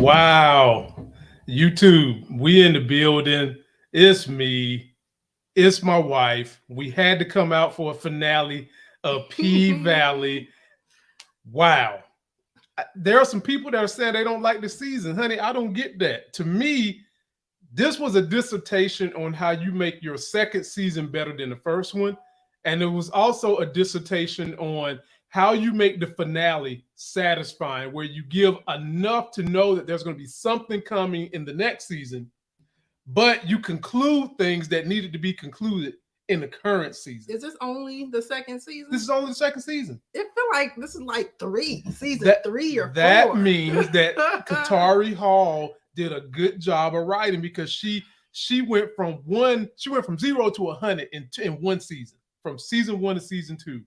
Wow. YouTube, we in the building. It's me. It's my wife. We had to come out for a finale of P Valley. Wow. There are some people that are saying they don't like the season. Honey, I don't get that. To me, this was a dissertation on how you make your second season better than the first one. And it was also a dissertation on how you make the finale satisfying, where you give enough to know that there's going to be something coming in the next season, but you conclude things that needed to be concluded in the current season. Is this only the second season? This is only the second season. It feel like this is like season 3 or 4. That means that Katari Hall did a good job of writing, because she went from 0 to 100 in one season, from season 1 to season 2.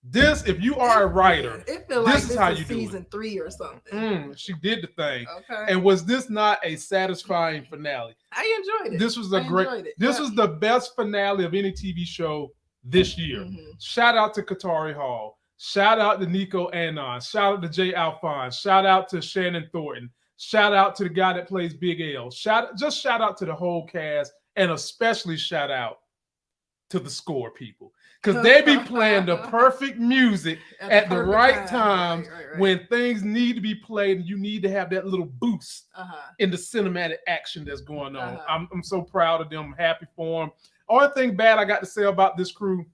This, if you are a writer, it feel like this is how you do season 3 or something. She did the thing. Okay. And was this not a satisfying finale? I enjoyed it. This was This was the best finale of any TV show this year. Shout out to Katari Hall. Shout out to Nico Anon. Shout out to Jay Alphonse. Shout out to Shannon Thornton. Shout out to the guy that plays Big L. Shout out to the whole cast, and especially shout out to the score people, because they be playing the perfect music at the right times when things need to be played, and you need to have that little boost in the cinematic action that's going on. I'm so proud of them. I'm happy for them. Only thing bad I got to say about this crew,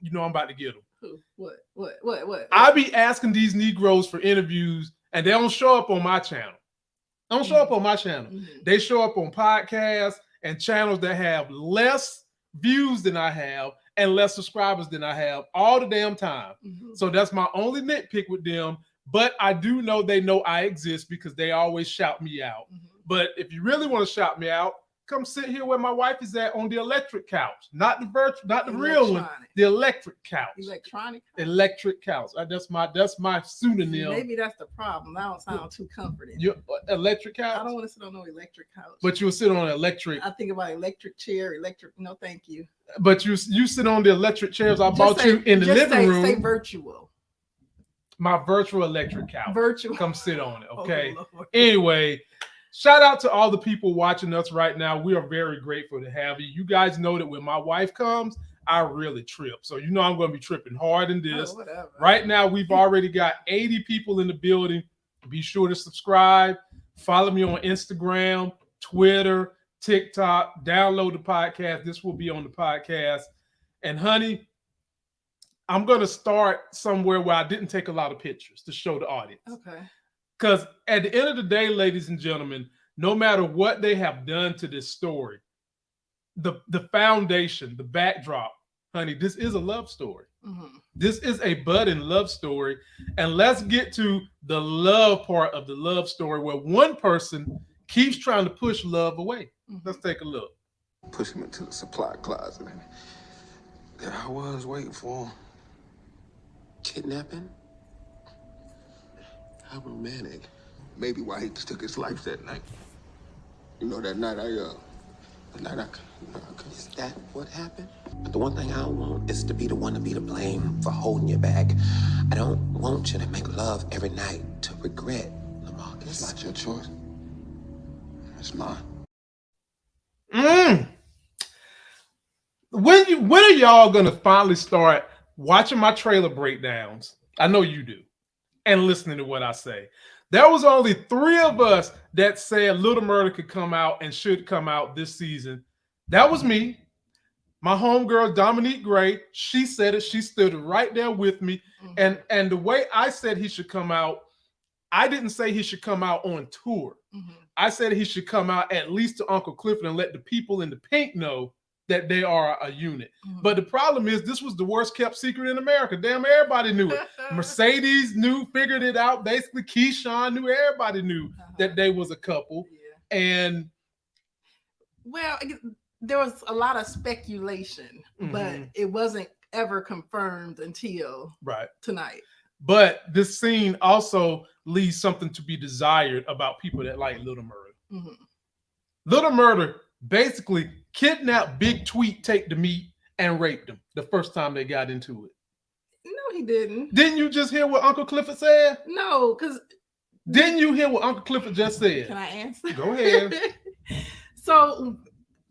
I'm about to get them. Who? What? I be asking these Negroes for interviews, and they don't show up on my channel. They show up on podcasts and channels that have less views than I have and less subscribers than I have all the damn time. So that's my only nitpick with them. But I do know they know I exist, because they always shout me out. But if you really want to shout me out, come sit here where my wife is at on the electric couch, not the real one, the electric couch. Electric couch. That's my pseudonym. Maybe that's the problem. I don't sound too comforting. Your electric couch. I don't want to sit on no electric couch. But you'll sit on an electric. I think about electric chair. No, thank you. But you sit on the electric chairs I bought you in the living room. Say virtual. My virtual electric couch. Virtual. Come sit on it. Okay. Oh, anyway. Shout out to all the people watching us right now. We are very grateful to have you. You guys know that when my wife comes, I really trip. So I'm going to be tripping hard in this. Right now, we've already got 80 people in the building. Be sure to subscribe. Follow me on Instagram, Twitter, TikTok. Download the podcast. This will be on the podcast. And honey, I'm going to start somewhere where I didn't take a lot of pictures to show the audience. Okay. Because at the end of the day, ladies and gentlemen, no matter what they have done to this story, the foundation, the backdrop, honey, this is a love story. This is a budding love story. And let's get to the love part of the love story, where one person keeps trying to push love away. Let's take a look. Push him into the supply closet. There I was waiting for him. Kidnapping? How romantic. Maybe why he just took his life that night. That night is that what happened? But the one thing I don't want is to be the one to be to blame for holding you back. I don't want you to make love every night to regret, Lamont. It's not your choice. It's mine. When are y'all gonna finally start watching my trailer breakdowns? I know you do. And listening to what I say. There was only 3 of us that said Little Murda could come out and should come out this season. That was me. My homegirl, Dominique Gray, she said it. She stood right there with me. And the way I said he should come out, I didn't say he should come out on tour. I said he should come out at least to Uncle Clifford and let the people in the Pynk know that they are a unit. But the problem is, this was the worst kept secret in America. Damn, everybody knew it. Mercedes figured it out. Basically, Keyshawn knew, everybody knew that they was a couple. And well, there was a lot of speculation, but it wasn't ever confirmed until tonight. But this scene also leaves something to be desired about people that like Little Murda. Little Murda basically kidnapped Big Tweet, Take the Meat, and raped him the first time they got into it. No, he didn't. Didn't you just hear what Uncle Clifford said? No, because Didn't you hear what Uncle Clifford just said? Can I answer? Go ahead. So,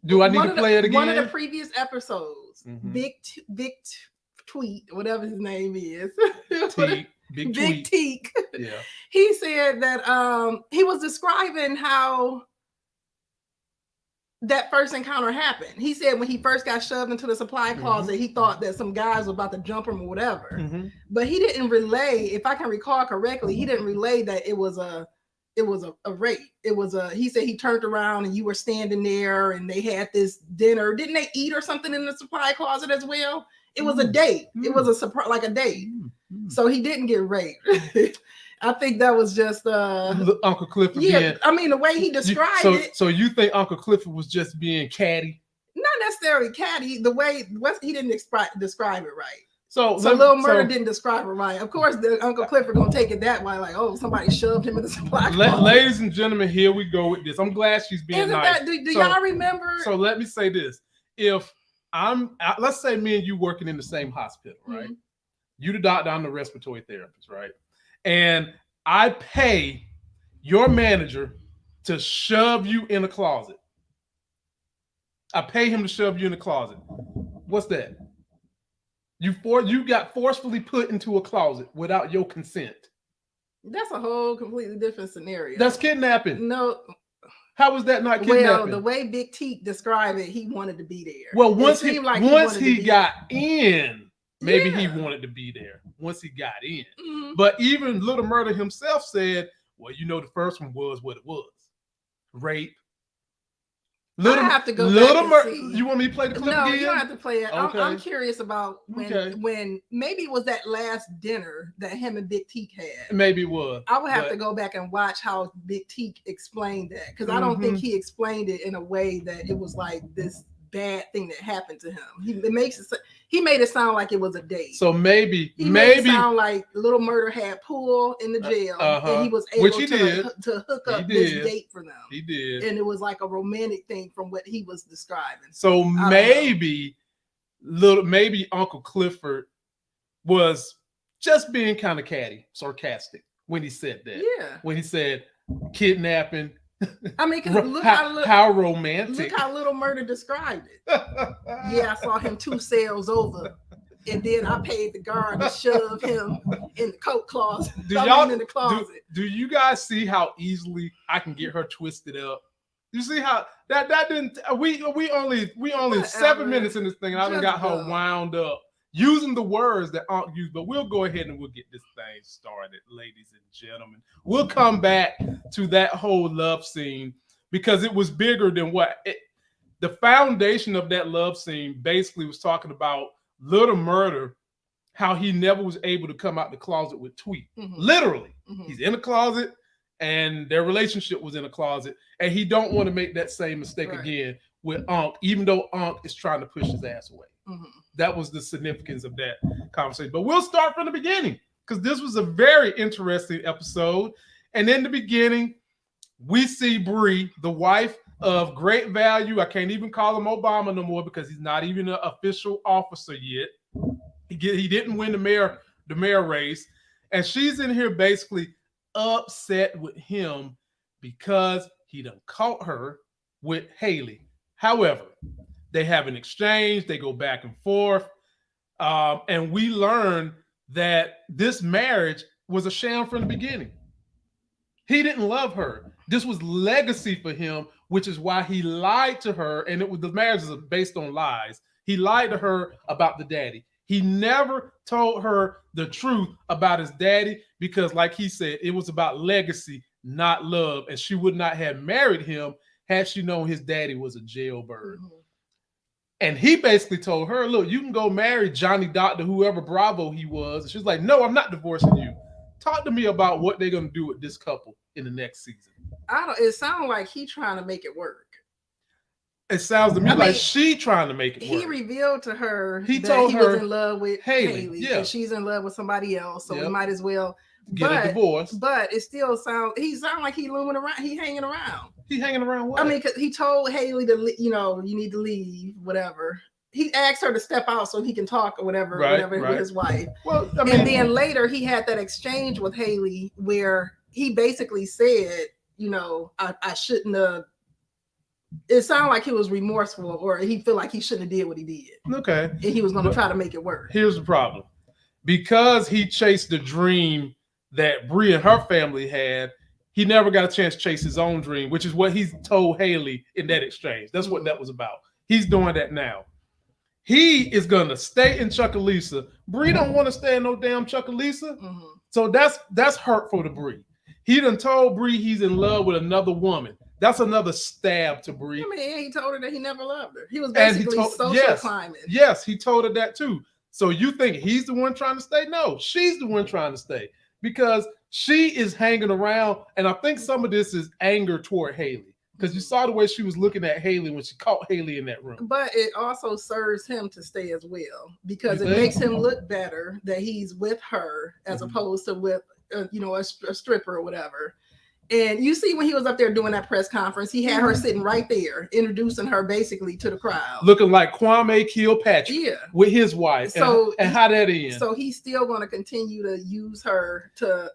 do I need to play it again? One of the previous episodes, Big Tweet, whatever his name is, Big Teak. Yeah. He said that he was describing how that first encounter happened. He said when he first got shoved into the supply closet, he thought that some guys were about to jump him or whatever. But he didn't relay, if I can recall correctly, he didn't relay that it was a rape. It was he said he turned around and you were standing there and they had this dinner. Didn't they eat or something in the supply closet as well? It was a date. It was a surprise, like a date. So he didn't get raped. I think that was just Uncle Clifford. Yeah, I mean the way he described it. So you think Uncle Clifford was just being catty? Not necessarily catty. The way he didn't describe it right. So Lil Murda didn't describe it right. Of course, the Uncle Clifford gonna take it that way, like, oh, somebody shoved him in the supply closet. Ladies and gentlemen, here we go with this. I'm glad she's being nice. Do y'all remember? So let me say this: if let's say me and you working in the same hospital, right? You the doctor, I'm the respiratory therapist, right? And I pay your manager to shove you in a closet. I pay him to shove you in a closet. What's that? You got forcefully put into a closet without your consent. That's a whole completely different scenario. That's kidnapping. No. How was that not kidnapping? Well, the way Big T described it, he wanted to be there. Well, once he got in, maybe he wanted to be there. Once he got in. But even Little Murda himself said, well, you know, the first one was what it was. Rape. I have to go back and see. You want me to play the clip again? No, you don't have to play it. Okay. I'm curious about when maybe it was that last dinner that him and Big Teak had. Maybe it was. I would have to go back and watch how Big Teak explained that, because I don't think he explained it in a way that it was like this bad thing that happened to him. He made it sound like it was a date. So maybe made it sound like Little Murda had pool in the jail, and he was able to hook up this date for them. He did, and it was like a romantic thing from what he was describing. So maybe Uncle Clifford was just being kind of catty, sarcastic when he said that. Yeah, when he said kidnapping. I mean, because look how romantic. Look how Little Murda described it. Yeah, I saw him 2 cells over, and then I paid the guard to shove him in the coat closet. In the closet. Do you guys see how easily I can get her twisted up? You see how that didn't? We only 7 minutes in this thing, and I done got her wound up using the words that Aunt used. But we'll go ahead and we'll get this thing started, ladies and gentlemen. We'll come back to that whole love scene because it was bigger than the foundation of that love scene basically was talking about Little Murda, how he never was able to come out the closet with Tweet. Literally, he's in a closet, and their relationship was in a closet, and he don't want to make that same mistake again with Unc, even though Unc is trying to push his ass away. That was the significance of that conversation. But we'll start from the beginning because this was a very interesting episode. And in the beginning, we see Bree, the wife of great value. I can't even call him Obama no more because he's not even an official officer yet. He didn't win the mayor race. And she's in here basically upset with him because he done caught her with Hailey. However, they have an exchange. They go back and forth. And we learn that this marriage was a sham from the beginning. He didn't love her. This was legacy for him, which is why he lied to her. And the marriage is based on lies. He lied to her about the daddy. He never told her the truth about his daddy because, like he said, it was about legacy, not love. And she would not have married him had she known his daddy was a jailbird. And he basically told her, look, you can go marry Johnny Doctor, whoever Bravo he was. And she's like, no, I'm not divorcing you. Talk to me about what they're going to do with this couple in the next season. It sounds like he trying to make it work. It sounds to me like she trying to make it work. He revealed to her he was in love with Hailey and she's in love with somebody else. So we might as well get a divorce. But it still sounds like he looming around. He hanging around. He hanging around what? I mean, because he told Hailey to, you need to leave, whatever. He asked her to step out so he can talk or whatever with his wife. Well, I mean, and then later he had that exchange with Hailey where he basically said, you know, I shouldn't have. It sounded like he was remorseful, or he felt like he shouldn't have did what he did. Okay. And he was going to try to make it work. Here's the problem. Because he chased the dream that Bree and her family had, he never got a chance to chase his own dream, which is what he told Hailey in that exchange. That's what that was about. He's doing that now. He is going to stay in Chucalissa. Bree don't want to stay in no damn Chucalissa. So that's hurtful to Bree. He done told Bree he's in love with another woman. That's another stab to Bree. I mean, he told her that he never loved her. He was basically social climbing. Yes, he told her that too. So you think he's the one trying to stay? No, she's the one trying to stay because she is hanging around. And I think some of this is anger toward Hailey because you saw the way she was looking at Hailey when she caught Hailey in that room. But it also serves him to stay as well because it makes him look better that he's with her as opposed to with, a stripper or whatever. And you see when he was up there doing that press conference, he had her sitting right there, introducing her basically to the crowd. Looking like Kwame Kilpatrick with his wife. So, and how that ends. So he's still going to continue to use her for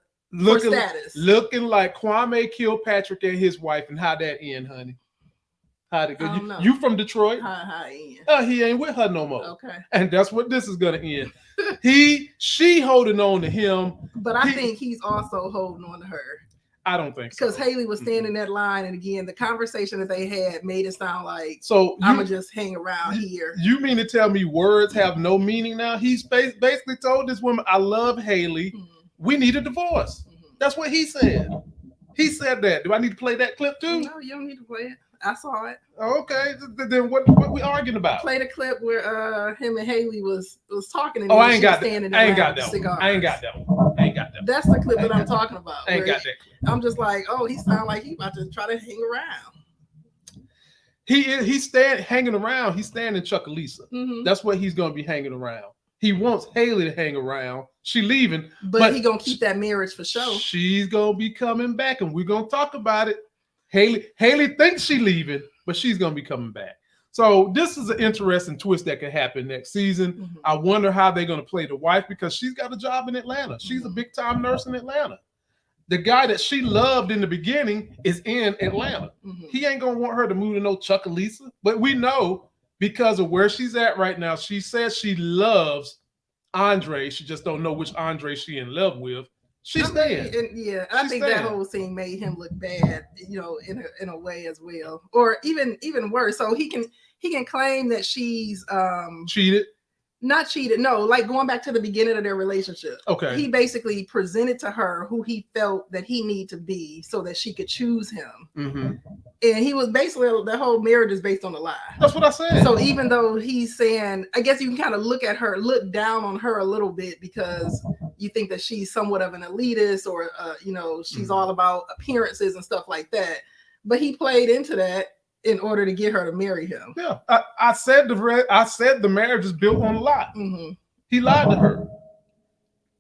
status. Looking like Kwame Kilpatrick and his wife, and how that end, honey. How'd it go? You from Detroit? How it end? He ain't with her no more. Okay. And that's what this is going to end. She holding on to him. But I think he's also holding on to her. I don't think so. Because Hailey was standing in that line, and again, the conversation that they had made it sound like I'm gonna just hang around here. You mean to tell me words have no meaning now? He's basically told this woman, "I love Hailey. We need a divorce." That's what he said. He said that. Do I need to play that clip too? No, you don't need to play it. I saw it. Okay, then what we arguing about? Play the clip where him and Hailey was talking. And I ain't got that. I ain't got that one. I ain't got that one. That's the clip that I'm talking about. I ain't got that clip. I'm just like, he sound like he about to try to hang around. He's hanging around. He's staying in Chucalissa. That's what he's gonna be hanging around. He wants Hailey to hang around. She leaving, but he gonna keep that marriage for sure. She's gonna be coming back, and we're gonna talk about it. Hailey thinks she's leaving, but she's gonna be coming back. So this is an interesting twist that could happen next season. I wonder how they're gonna play the wife because she's got a job in Atlanta. She's a big time nurse in Atlanta. The guy that she loved in the beginning is in Atlanta. He ain't gonna want her to move to no Chucalissa, but we know because of where she's at right now. She says she loves Andre. She just don't know which Andre she in love with. She's staying. I think that whole thing made him look bad, in a way as well, or even worse. So he can claim that she's cheated. Not cheated. No, like going back to the beginning of their relationship. Okay. He basically presented to her who he felt that he needed to be so that she could choose him. And he was basically, the whole marriage is based on a lie. That's what I said. So even though he's saying, I guess you can kind of look down on her a little bit because you think that she's somewhat of an elitist or, she's all about appearances and stuff like that. But he played into that in order to get her to marry him. Yeah, I said the marriage is built on a lie. He lied to her.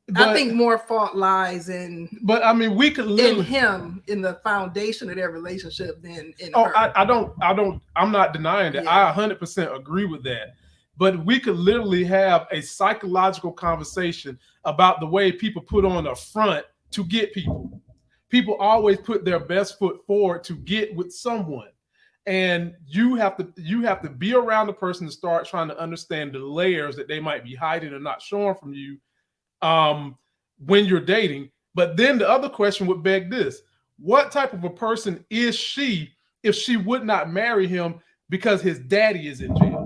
But, I think more fault lies in. But I mean, we could literally in him in the foundation of their relationship than in her. I'm not denying that. I 100% agree with that. But we could literally have a psychological conversation about the way people put on a front to get people. People always put their best foot forward to get with someone. And you have to be around the person to start trying to understand the layers that they might be hiding or not showing from you when you're dating. But then the other question would beg this: what type of a person is she if she would not marry him because his daddy is in jail?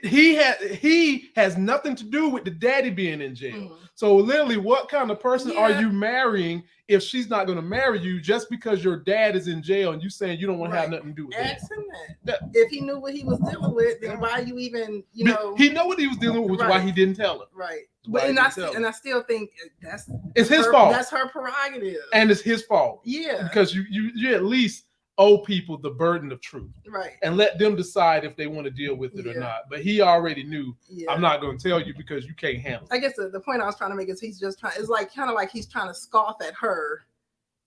He has nothing to do with the daddy being in jail. So literally, what kind of person are you marrying if she's not going to marry you just because your dad is in jail and you saying you don't want to have nothing to do with it? Ask him that. If he knew what he was dealing with, then why you even, He know what he was dealing with, which is why he didn't tell her. Right. But I still think it's his fault. That's her prerogative. And it's his fault. Yeah. Because you at least owe people the burden of truth. Right. And let them decide if they want to deal with it or not. But he already knew, I'm not going to tell you because you can't handle it. I guess the point I was trying to make is he's just trying, it's like kind of like he's trying to scoff at her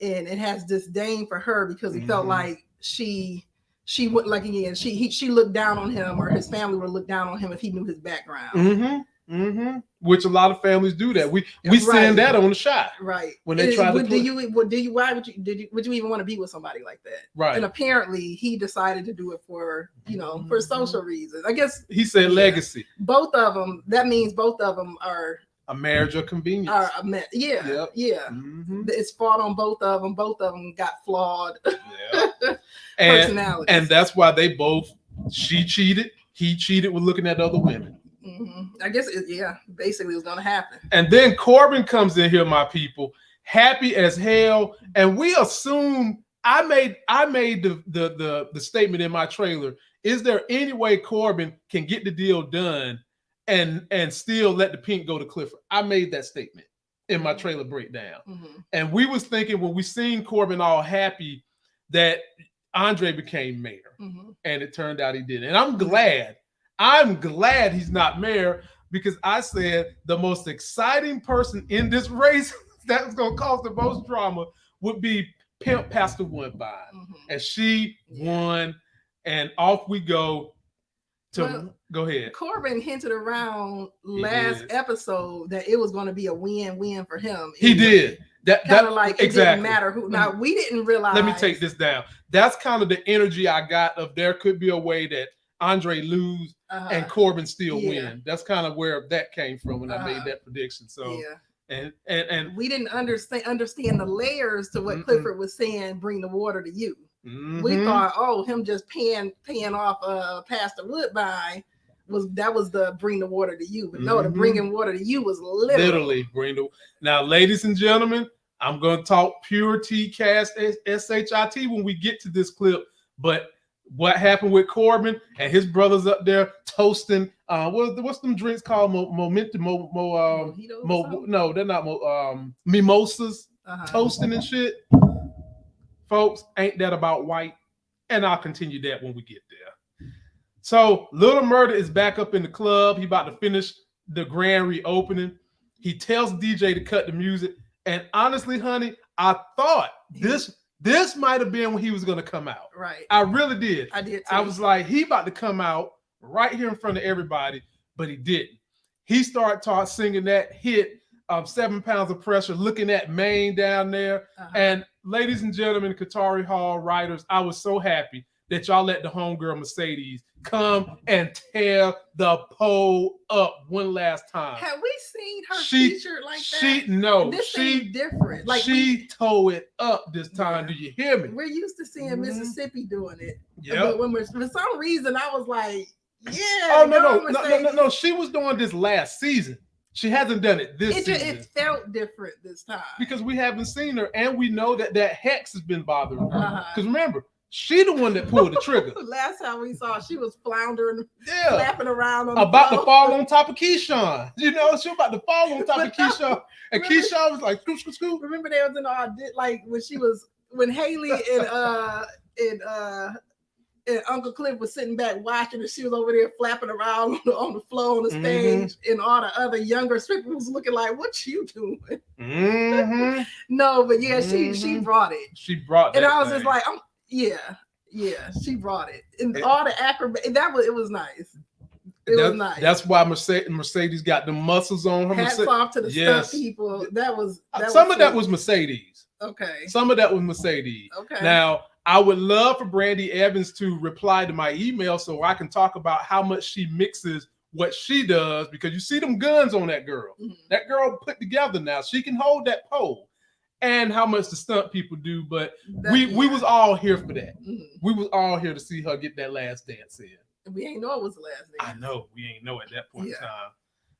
and it has disdain for her because he felt like she would, like, again, she looked down on him or his family would look down on him if he knew his background. Which a lot of families do that. We send that on the shot. Right. When they try to why would you even want to be with somebody like that? Right. And apparently he decided to do it for, for social reasons. I guess he said legacy. Both of them, that means both of them are a marriage of convenience. Yeah. It's fought on both of them. Both of them got flawed personalities. And that's why they both, she cheated, he cheated with looking at other women. I guess basically it was gonna happen. And then Corbin comes in here, my people, happy as hell. And we assume I made the statement in my trailer. Is there any way Corbin can get the deal done and still let the Pynk go to Clifford? I made that statement in my trailer breakdown. And we was thinking when we seen Corbin all happy that Andre became mayor. And it turned out he didn't. And I'm glad he's not mayor, because I said the most exciting person in this race that's going to cause the most drama would be Pimp Pastor Woodbine. And she won, and off we go. Go ahead. Corbin hinted around last episode that it was going to be a win-win for him. He did. That kind of like exactly. It didn't matter who. Now we didn't realize. Let me take this down. That's kind of the energy I got of there could be a way that Andre lose and Corbin still win. That's kind of where that came from when I made that prediction. So and we didn't understand the layers to what Clifford was saying. Bring the water to you. We thought, him just paying off Pastor Woodbine was the bring the water to you. But no, the bringing water to you was literally bring the. Now, ladies and gentlemen, I'm going to talk pure T-Cast SHIT when we get to this clip. But what happened with Corbin and his brothers up there toasting? What's them drinks called? No, they're not mimosas. Toasting and shit. Folks, ain't that about white? And I'll continue that when we get there. So Little Murda is back up in the club. He about to finish the grand reopening. He tells DJ to cut the music. And honestly, honey, I thought this might have been when he was going to come out. Right. I really did. I did too. I was like, he about to come out right here in front of everybody, but he didn't. He started singing that hit of 7 Pounds of Pressure, looking at Maine down there. And ladies and gentlemen, Qatari Hall writers, I was so happy that y'all let the homegirl Mercedes come and tear the pole up one last time. Have we seen her featured like that? This ain't different. Like she tore it up this time. Do you hear me? We're used to seeing Mississippi doing it. Yeah. But for some reason, I was like, no. She was doing this last season. She hasn't done it this season. It felt different this time. Because we haven't seen her, and we know that hex has been bothering her. Because remember, she the one that pulled the trigger. Last time we saw, she was floundering, flapping around on about to fall on top of Keyshawn. She was about to fall on top of Keyshawn, and Keyshawn was like, scoop. Remember they was in when Hailey and Uncle Cliff was sitting back watching, and she was over there flapping around on the floor on the stage, and all the other younger strippers was looking like, "What you doing?" No, but she brought it. She brought that, and I was just like, she brought it, and all the acrobat. It was nice. It was nice. That's why Mercedes got the muscles on her. Hats off to the stunt people. That was that was Mercedes. Okay. Some of that was Mercedes. Okay. Now, I would love for Brandy Evans to reply to my email so I can talk about how much she mixes what she does, because you see them guns on that girl. That girl put together now. She can hold that pole. And how much the stunt people do, but we was all here for that. We was all here to see her get that last dance in. We ain't know it was the last dance. I know we ain't know at that point in time.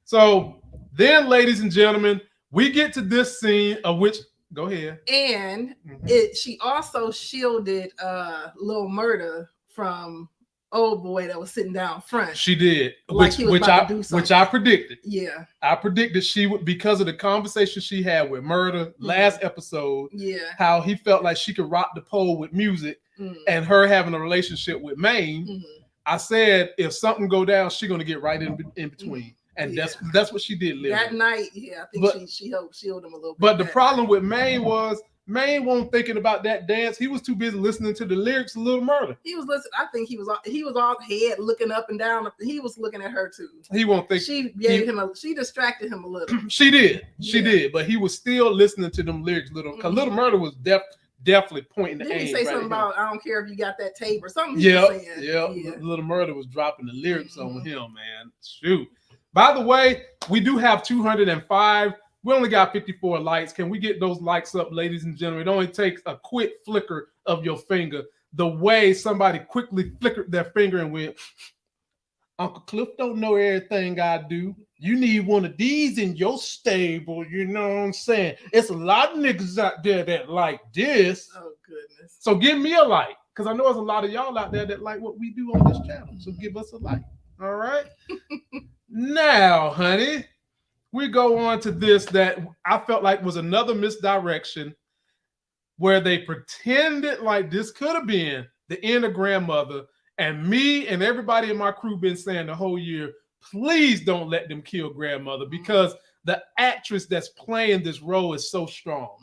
So then, ladies and gentlemen, we get to this scene of which go ahead. And she also shielded Lil Murda from old boy that was sitting down front. She did, like which I predicted. Yeah, I predicted she would, because of the conversation she had with Murda last episode. Yeah, how he felt like she could rock the pole with music, and her having a relationship with Maine. I said if something go down, she's gonna get right in between. And that's what she did. That night, I think she helped shield him a little bit. But the problem with Maine was Man wasn't thinking about that dance. He was too busy listening to the lyrics of Little Murda. He was listening. I think he was all head looking up and down. He was looking at her too. He won't think she distracted him a little. She did, but he was still listening to them lyrics. Because Little Murda was definitely pointing the aim. Didn't he say something about I don't care if you got that tape or something? Yeah. Little Murda was dropping the lyrics on him, man. Shoot. By the way, we do have 205. We only got 54 likes. Can we get those likes up, ladies and gentlemen? It only takes a quick flicker of your finger. The way somebody quickly flickered their finger and went, Uncle Cliff don't know everything I do. You need one of these in your stable. You know what I'm saying? It's a lot of niggas out there that like this. Oh, goodness. So give me a like, because I know there's a lot of y'all out there that like what we do on this channel. So give us a like. All right? Now, honey, we go on to this that I felt like was another misdirection where they pretended like this could have been the end of Grandmother, and me and everybody in my crew been saying the whole year, please don't let them kill Grandmother, because the actress that's playing this role is so strong.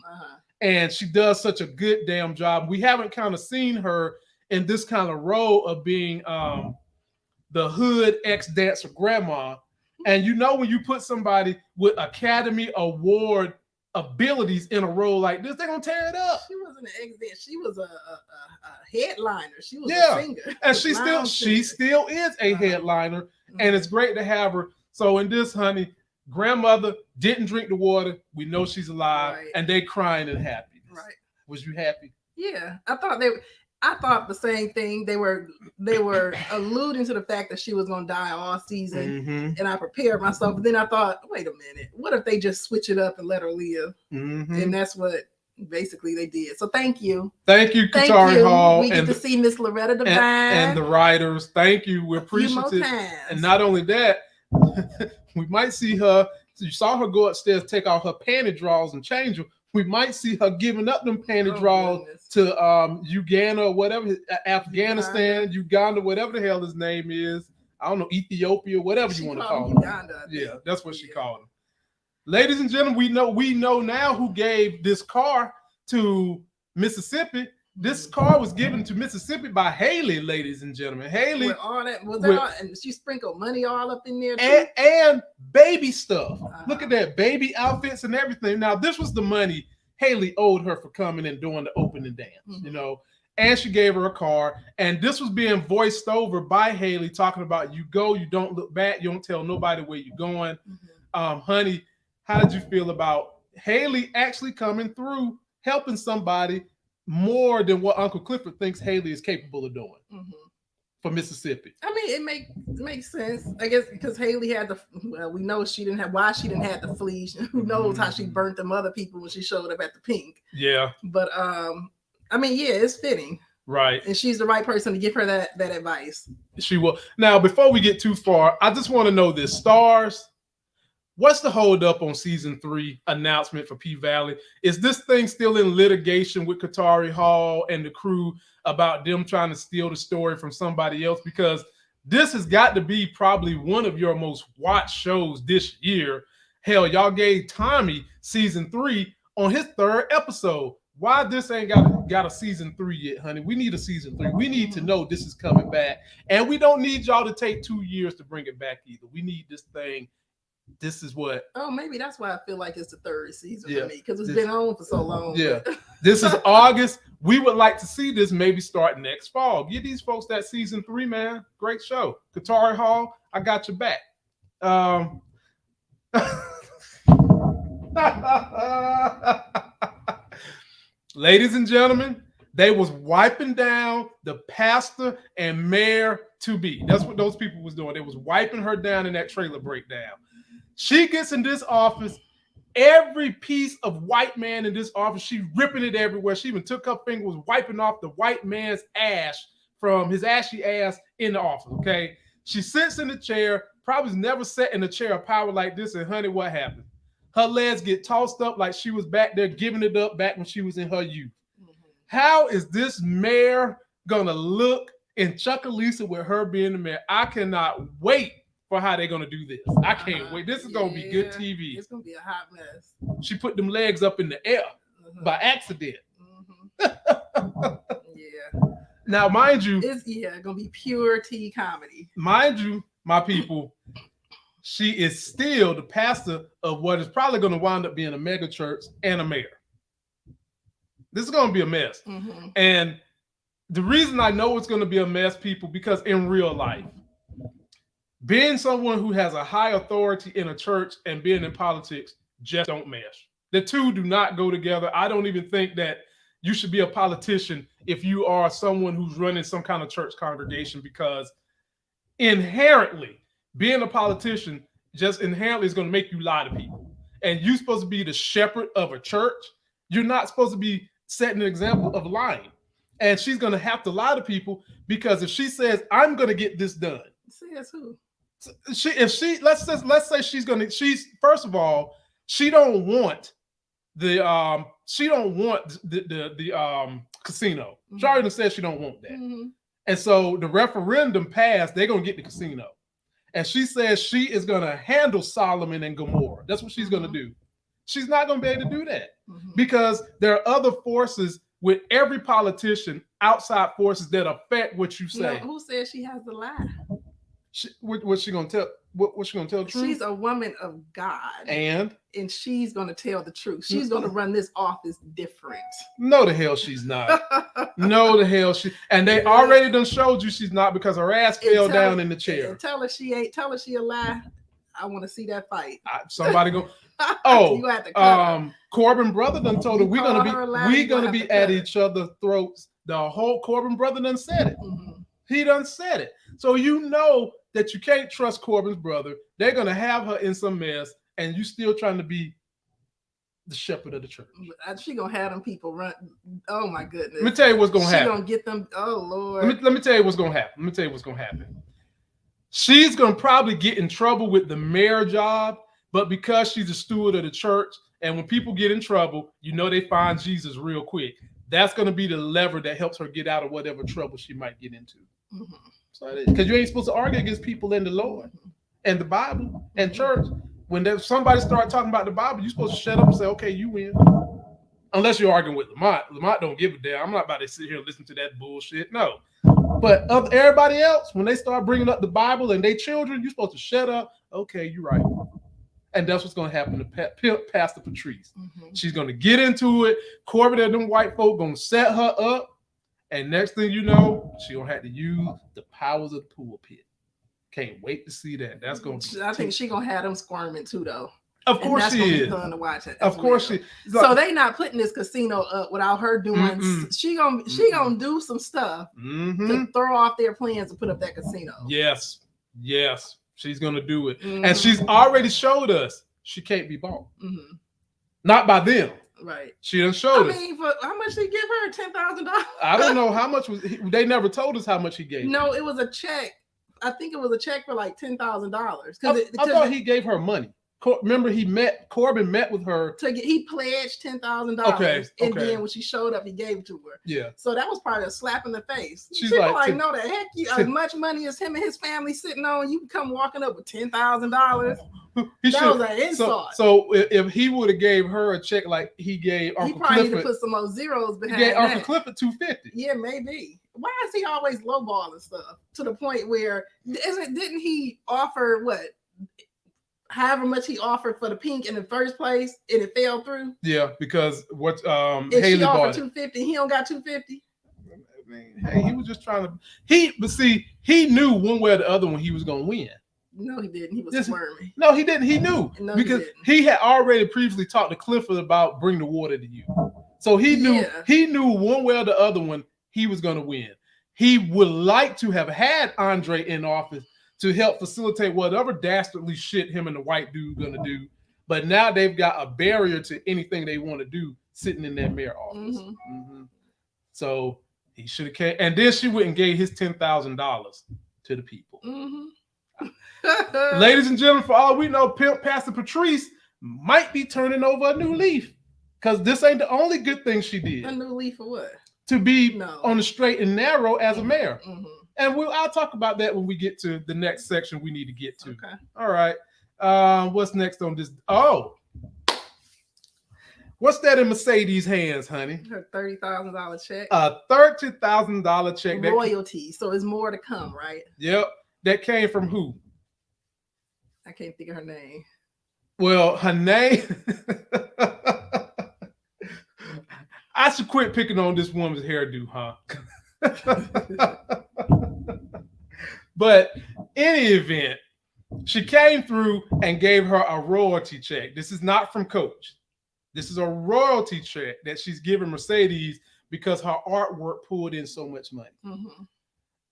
And she does such a good damn job. We haven't kind of seen her in this kind of role of being the hood ex-dancer grandma. And you know, when you put somebody with Academy Award abilities in a role like this, they're gonna tear it up. She wasn't an ex-dancer. She was a headliner. She was a singer. And she still is a headliner. And it's great to have her. So in this, honey, Grandmother didn't drink the water. We know she's alive, and they crying and happy. Right. Was you happy? Yeah, I thought the same thing. They were alluding to the fact that she was gonna die all season, and I prepared myself. But then I thought, wait a minute, what if they just switch it up and let her live? And that's what basically they did. So thank you, Katari Hall. We get to see Miss Loretta Devine and the writers. Thank you, we appreciate it. And not only that, we might see her. You saw her go upstairs, take out her panty drawers and change them. We might see her giving up them panty drawers to Uganda or whatever, Afghanistan, Uganda, whatever the hell his name is. I don't know, Ethiopia, whatever you want to call him. Yeah, that's what she called him. Ladies and gentlemen, we know now who gave this car to Mississippi. This car was given to Mississippi by Hailey, ladies and gentlemen. Hailey, with all that, and she sprinkled money all up in there too? And baby stuff. Look at that, baby outfits and everything. Now, this was the money Hailey owed her for coming and doing the opening dance, you know. And she gave her a car, and this was being voiced over by Hailey, talking about you go, you don't look back, you don't tell nobody where you're going. Honey, how did you feel about Hailey actually coming through, helping somebody more than what Uncle Clifford thinks Hailey is capable of doing for Mississippi? I mean, it makes sense, I guess, because Hailey had we know she didn't have the flee. Who knows how she burnt them other people when she showed up at the Pynk. Yeah. But I mean, yeah, it's fitting. Right. And she's the right person to give her that advice. She will. Now, before we get too far, I just want to know this. Stars, what's the hold up on season 3 announcement for P-Valley? Is this thing still in litigation with Katari Hall and the crew about them trying to steal the story from somebody else? Because this has got to be probably one of your most watched shows this year. Hell, y'all gave Tommy season 3 on his 3rd episode. Why this ain't got a season 3 yet, honey? We need a season 3. We need to know this is coming back. And we don't need y'all to take 2 years to bring it back either. We need this thing. This is what. Oh, maybe that's why I feel like it's the 3rd season for me, because it's been on for so long. Yeah. This is August. We would like to see this maybe start next fall. Give these folks that season 3, man. Great show. Katari Hall, I got your back. Ladies and gentlemen, they was wiping down the pastor and mayor to be. That's what those people was doing. They was wiping her down in that trailer breakdown. She gets in this office. Every piece of white man in this office, she ripping it everywhere. She even took her finger, was wiping off the white man's ash from his ashy ass in the office, okay? She sits in the chair, probably never sat in a chair of power like this, and honey, what happened? Her legs get tossed up like she was back there giving it up back when she was in her youth. How is this mayor gonna look in Chuckalisa with her being the mayor? I cannot wait for how they're gonna do this. I can't wait. This is gonna be good TV. It's gonna be a hot mess. She put them legs up in the air. by accident. Yeah. Now, mind you, it's gonna be pure T comedy. Mind you, my people, she is still the pastor of what is probably going to wind up being a mega church and a mayor. This is going to be a mess. And the reason I know it's going to be a mess, people, because in real life, being someone who has a high authority in a church and being in politics just don't mesh. The two do not go together. I don't even think that you should be a politician if you are someone who's running some kind of church congregation, because inherently, being a politician just inherently is going to make you lie to people. And you're supposed to be the shepherd of a church. You're not supposed to be setting an example of lying. And she's going to have to lie to people, because if she says, I'm going to get this done. Says who? Let's say she's first of all, she don't want the casino. She already said she don't want that. And so the referendum passed, they're going to get the casino. And she says she is going to handle Solomon and Gomorrah. That's what she's going to do. She's not going to be able to do that because there are other forces with every politician, outside forces that affect what you say. Who says she has to lie? What's she going to tell? What's she going to tell the truth? She's a woman of God. And she's going to tell the truth. She's going to run this office different. No, the hell she's not. No, the hell she. And they already done showed you she's not, because her ass fell down in the chair. Tell her she ain't. Tell her she a lie. I want to see that fight. Somebody go. Oh, you have to Corbin brother done told her we're gonna be at each other's throats. The whole Corbin brother done said it. He done said it. So you know that you can't trust Corbin's brother. They're gonna have her in some mess, and you still trying to be the shepherd of the church. She gonna have them people run. Oh my goodness. Let me tell you what's gonna happen. She gonna get them. Oh Lord. Let me tell you what's gonna happen. She's gonna probably get in trouble with the mayor job, but because she's a steward of the church, and when people get in trouble, you know they find Jesus real quick. That's gonna be the lever that helps her get out of whatever trouble she might get into. So because you ain't supposed to argue against people in the Lord and the Bible and church. When somebody start talking about the Bible, you're supposed to shut up and say, okay, you win. Unless you're arguing with Lamont. Lamont don't give a damn. I'm not about to sit here and listen to that bullshit. No. But of everybody else, when they start bringing up the Bible and they children, you're supposed to shut up. Okay, you're right. And that's what's going to happen to Pastor Patrice. She's going to get into it. Corbin and them white folk going to set her up. And next thing you know, she going to have to use the powers of the pulpit. Can't wait to see that. That's going to be. I think she going to have them squirming too, though. Of course and that's she is. Fun to watch it. Of course she. So they not putting this casino up without her doing. She gonna do some stuff to throw off their plans to put up that casino. Yes, she's gonna do it, and she's already showed us she can't be bought. Not by them. Right. She done showed us. I mean, for how much did he give her? $10,000. I don't know how much was. They never told us how much he gave. No, it was a check. I think it was a check for like $10,000. I thought he gave her money. Remember, Corbin met with her. He pledged $10,000. Okay. And then when she showed up, he gave it to her. Yeah. So that was probably a slap in the face. She's like, no, the heck, as much money as him and his family sitting on, you can come walking up with $10,000. That was an insult. So if he would have gave her a check like he gave Uncle Clifford, he probably need to put some more zeros behind. He gave Uncle Clifford $250. Yeah, maybe. Why is he always lowballing stuff to the point where didn't he offer what? However much he offered for the Pynk in the first place, and it fell through. Yeah, because what Hailey offered $250, he don't got $250. I mean, hey, he was just trying to. He knew one way or the other when he was gonna win. No, he didn't. He was squirmy. No, he didn't. He knew because he had already previously talked to Clifford about bring the water to you. So he knew. Yeah. He knew one way or the other when he was gonna win. He would like to have had Andre in office to help facilitate whatever dastardly shit him and the white dude gonna do. But now they've got a barrier to anything they want to do sitting in that mayor office. So he should have came. And then she went and gave his $10,000 to the people. Ladies and gentlemen, for all we know, Pastor Patrice might be turning over a new leaf. Because this ain't the only good thing she did. A new leaf for what? To be on the straight and narrow as a mayor. And I'll talk about that when we get to the next section we need to get to. Okay. All right. What's next on this? Oh, What's that in Mercedes' hands, honey? Her $30,000 check. A $30,000 check. Royalty. So it's more to come, right? Yep. That came from who? I can't think of her name. Well, her name. I should quit picking on this woman's hairdo, huh? But in any event, she came through and gave her a royalty check. This is not from Coach. This is a royalty check that she's giving Mercedes because her artwork pulled in so much money. Mm-hmm.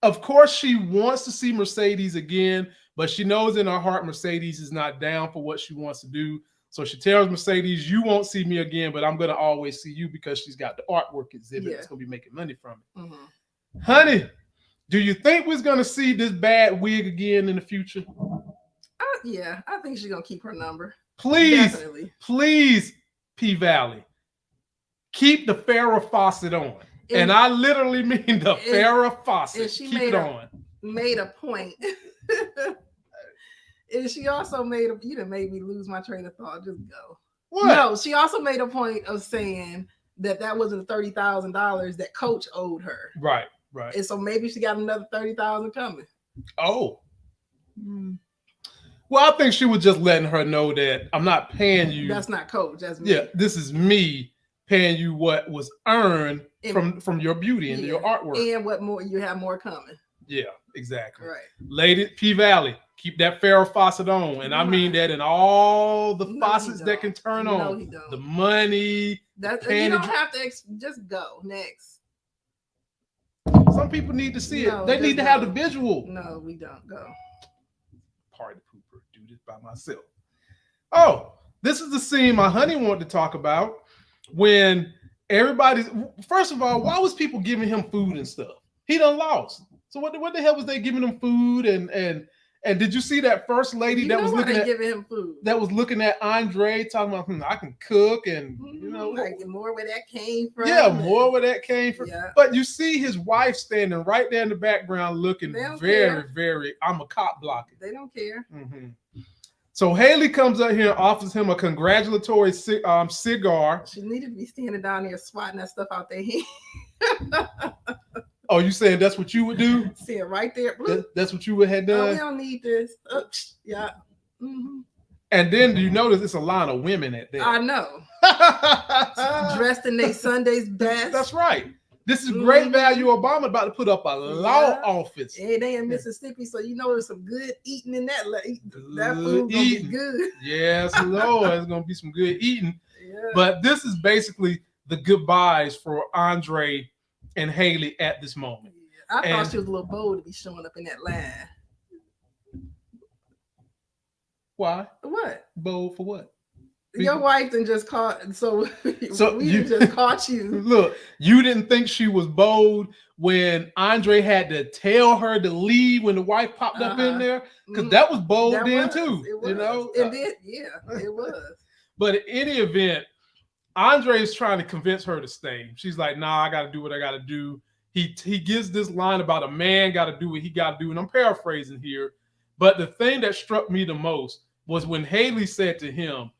Of course, she wants to see Mercedes again, but she knows in her heart Mercedes is not down for what she wants to do. So she tells Mercedes, you won't see me again, but I'm going to always see you because she's got the artwork exhibit that's going to be making money from it. Mm-hmm. Honey, do you think we're going to see this bad wig again in the future? Yeah, I think she's going to keep her number. Please, Definitely. please, P-Valley, keep the Farrah faucet on. And I literally mean the Farrah faucet. She keep it on. Made a point. And she also made a, you done made me lose my train of thought. Just go. What? No, she also made a point of saying that wasn't the $30,000 that Coach owed her. Right, right. And so maybe she got another $30,000 coming. Oh. Well, I think she was just letting her know that I'm not paying you. That's not Coach. That's me. Yeah, this is me paying you what was earned from your beauty and your artwork. And what more you have more coming. Yeah, exactly. Right. Lady P-Valley, keep that Farrah faucet on. And I mean that in all the faucets that can turn on. He don't. The money. You don't have to just go next. Some people need to see it. They need to have the visual. No, we don't. Go. Party pooper. Do this by myself. Oh, this is the scene my honey wanted to talk about when everybody's. First of all, why was people giving him food and stuff? He done lost. So what the hell was they giving him food and did you see that first lady that was looking at giving him food? That was looking at Andre talking about I can cook and like more where that came from. Yeah, more where that came from. Yeah. But you see his wife standing right there in the background looking very. I'm a cop blocker. They don't care. Mm-hmm. So Hailey comes up here and offers him a congratulatory cigar. She needed to be standing down there swatting that stuff out their hand. Oh, you saying that's what you would do? See it right there. That's what you would have done? Oh, we don't need this. Yeah. Mm-hmm. And then do you notice it's a line of women at that? I know. Dressed in their Sunday's best. That's right. This is great value. Obama about to put up a law office. And they in Mississippi, so you know there's some good eating in that. That food gonna be good. Yes, Lord, it's gonna be some good eating. Yeah. But this is basically the goodbyes for Andre and Hailey at this moment. Yeah. I thought she was a little bold to be showing up in that line. Why? What? Bold for what? Your wife didn't just caught, so we just caught you. Look, you didn't think she was bold when Andre had to tell her to leave when the wife popped up in there, because that was bold too. It was. You know, it did. Yeah, it was. But in any event, Andre is trying to convince her to stay. She's like, "Nah, I got to do what I got to do." He gives this line about a man got to do what he got to do, and I'm paraphrasing here. But the thing that struck me the most was when Hailey said to him,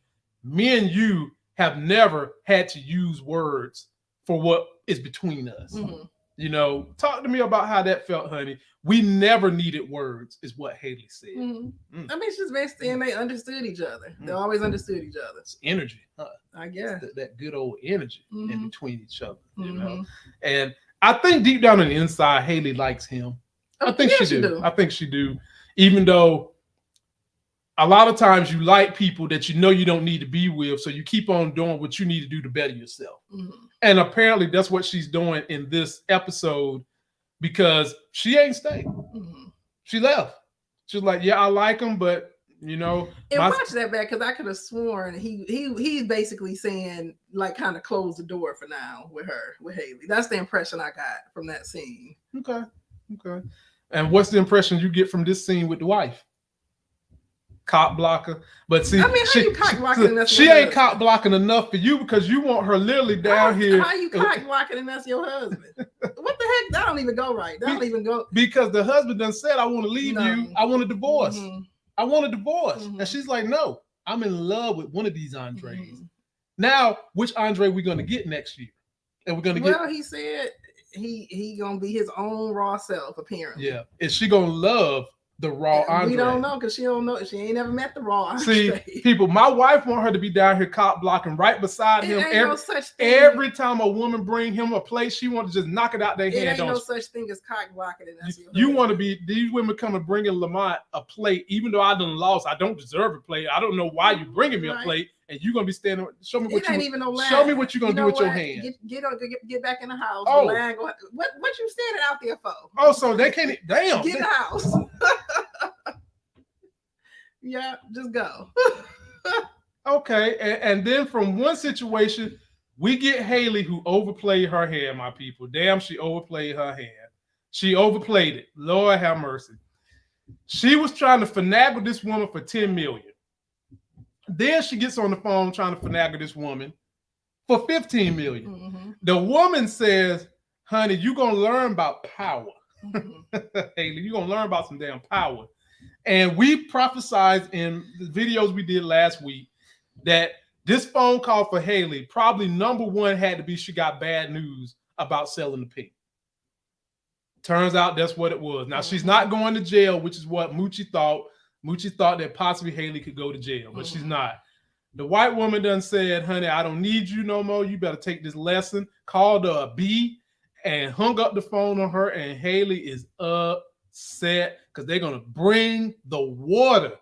"Me and you have never had to use words for what is between us." Mm-hmm. You know, talk to me about how that felt, honey. We never needed words, is what Hailey said. Mm-hmm. I mean, she's basically saying they understood each other. They always understood each other. It's energy, huh? I guess. That good old energy in between each other, you know? And I think deep down on the inside, Hailey likes him. I think she do. I think she do. Even though a lot of times you like people that you know you don't need to be with, so you keep on doing what you need to do to better yourself. Mm-hmm. And apparently that's what she's doing in this episode, because she ain't staying. Mm-hmm. She left. She's like, yeah, I like him, but you know. And watch that back, because I could have sworn he's basically saying, like, kind of close the door for now with Hailey. That's the impression I got from that scene. Okay. And what's the impression you get from this scene with the wife? Cop blocker, but see, I mean, how you cock blocking? She ain't cop blocking enough for you, because you want her literally down here. How you cock blocking and that's your husband? What the heck? That don't even go right. That don't even go. Because the husband done said, "I want to leave you. I want a divorce. Mm-hmm. I want a divorce," and she's like, "No, I'm in love with one of these Andres." Now, which Andre we gonna get next year? And we're gonna get. Well, he said he gonna be his own raw self, apparently. Yeah. Is she gonna love the raw Andre? We don't know because she don't know. She ain't never met the raw Andre. See, people, my wife want her to be down here cop blocking right beside him. No such thing. Every time a woman bring him a plate, she want to just knock it out their hand. Ain't no such thing as cock blocking. You want to be, these women come and bringing Lamont a plate, even though I done lost. I don't deserve a plate. I don't know why you bringing me a plate, and you gonna be standing. Show me what you. Even no line. Show me what you gonna do with your hand. Get back in the house. Oh, what you standing out there for? Oh, so they can't. Damn. Get in the house. Yeah, just go. Okay, and then from one situation, we get Hailey, who overplayed her hand, my people. Damn, she overplayed her hand. She overplayed it. Lord have mercy. She was trying to finagle this woman for $10 million. Then she gets on the phone trying to finagle this woman for $15 million. Mm-hmm. The woman says, honey, you're going to learn about power. Mm-hmm. Hailey, you're going to learn about some damn power. And we prophesied in the videos we did last week that this phone call for Hailey, probably number one had to be she got bad news about selling the Pynk. Turns out that's what it was. Now, she's not going to jail, which is what Moochie thought. Moochie thought that possibly Hailey could go to jail, but she's not. The white woman done said, honey, I don't need you no more. You better take this lesson. Called her a B and hung up the phone on her, and Hailey is upset because they're going to bring the water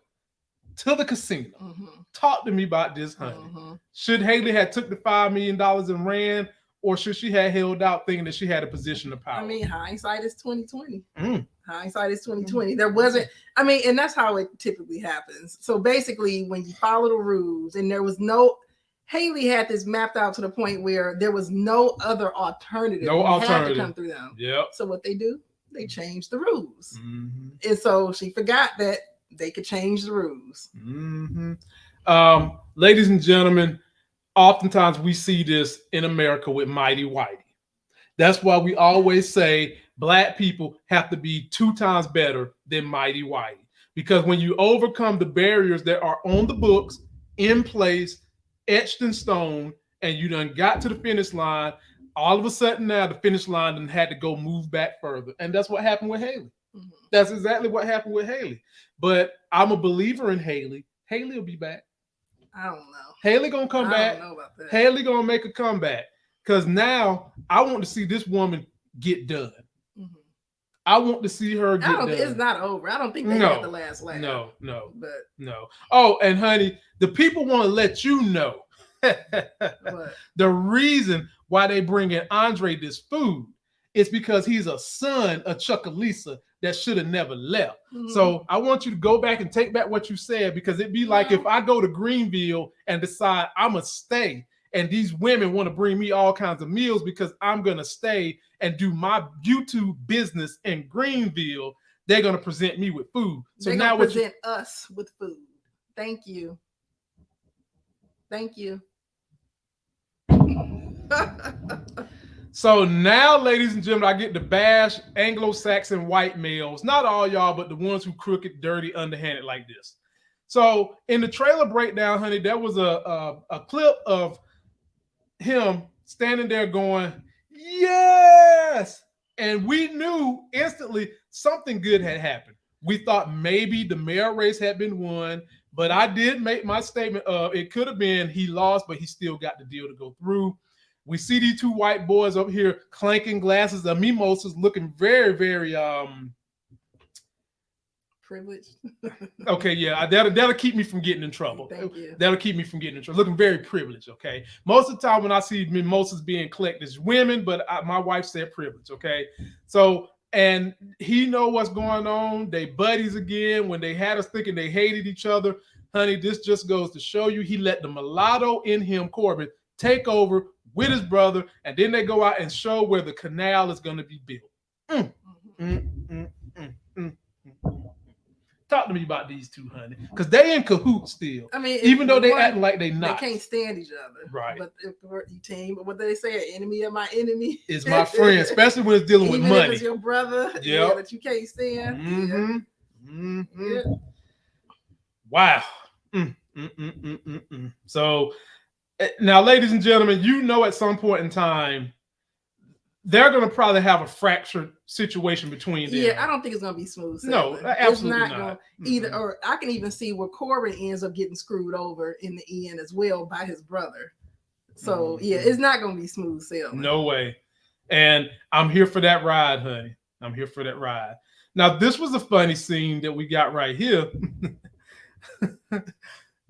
to the casino. Mm-hmm. Talk to me about this, honey. Mm-hmm. Should Hailey have took the $5 million and ran, or should she have held out thinking that she had a position of power? I mean, hindsight is 20/20. Hindsight is 20/20. There wasn't, I mean, and that's how it typically happens. So basically, when you follow the rules, and there was no, Hailey had this mapped out to the point where there was no other alternative. No alternative. Had to come through them. Yep. So what they do, they changed the rules. Mm-hmm. And so she forgot that they could change the rules. Mm-hmm. Ladies and gentlemen, oftentimes we see this in America with Mighty Whitey. That's why we always say Black people have to be 2 times better than Mighty Whitey. Because when you overcome the barriers that are on the books, in place, etched in stone, and you done got to the finish line, all of a sudden now the finish line done had to go move back further. And that's what happened with Hailey. Mm-hmm. That's exactly what happened with Hailey. But I'm a believer in Hailey. Hailey will be back. I don't know. Hailey gonna come back. I don't know about that. Hailey gonna make a comeback. Because now I want to see this woman get done. Mm-hmm. I want to see her get done. It's not over. I don't think they had the last laugh. No. Oh, and honey, the people want to let you know the reason why they bring in Andre this food is because he's a son of Chuckalisa that should have never left. Mm-hmm. So I want you to go back and take back what you said, because it'd be like if I go to Greenville and decide I'm going to stay, and these women want to bring me all kinds of meals because I'm going to stay and do my YouTube business in Greenville, they're going to present me with food. So they're now going to present us with food. Thank you. Thank you. So now, ladies and gentlemen, I get to bash Anglo-Saxon white males. Not all y'all, but the ones who crooked, dirty, underhanded like this. So in the trailer breakdown, honey, there was a clip of him standing there going, yes! And we knew instantly something good had happened. We thought maybe the mayor race had been won, but I did make my statement of it could have been he lost, but he still got the deal to go through. We see these 2 white boys up here clanking glasses of mimosas, looking very, very privileged. Okay, yeah, that'll keep me from getting in trouble. Thank you. That'll keep me from getting in trouble. Looking very privileged. Okay, most of the time when I see mimosas being collected, it's women, but my wife said privilege. Okay, so and he know what's going on. They buddies again. When they had us thinking they hated each other, honey, this just goes to show you he let the mulatto in him, Corbin, take over with his brother, and then they go out and show where the canal is going to be built. Talk to me about these 2, honey, because they in cahoots still. I mean, even though they acting like they not. They can't stand each other, right? But if we're team, what do they say? An enemy of my enemy is my friend, especially when it's dealing with money. If it's your brother, that you can't stand. Mm-hmm. Mm-hmm. Yeah. Wow. So Now, ladies and gentlemen, you know at some point in time, they're going to probably have a fractured situation between them. Yeah, I don't think it's going to be smooth No, sailing. absolutely it's not. Gonna either, or I can even see where Corbin ends up getting screwed over in the end as well by his brother. So, yeah, it's not going to be smooth sailing. No way. And I'm here for that ride, honey. I'm here for that ride. Now, this was a funny scene that we got right here.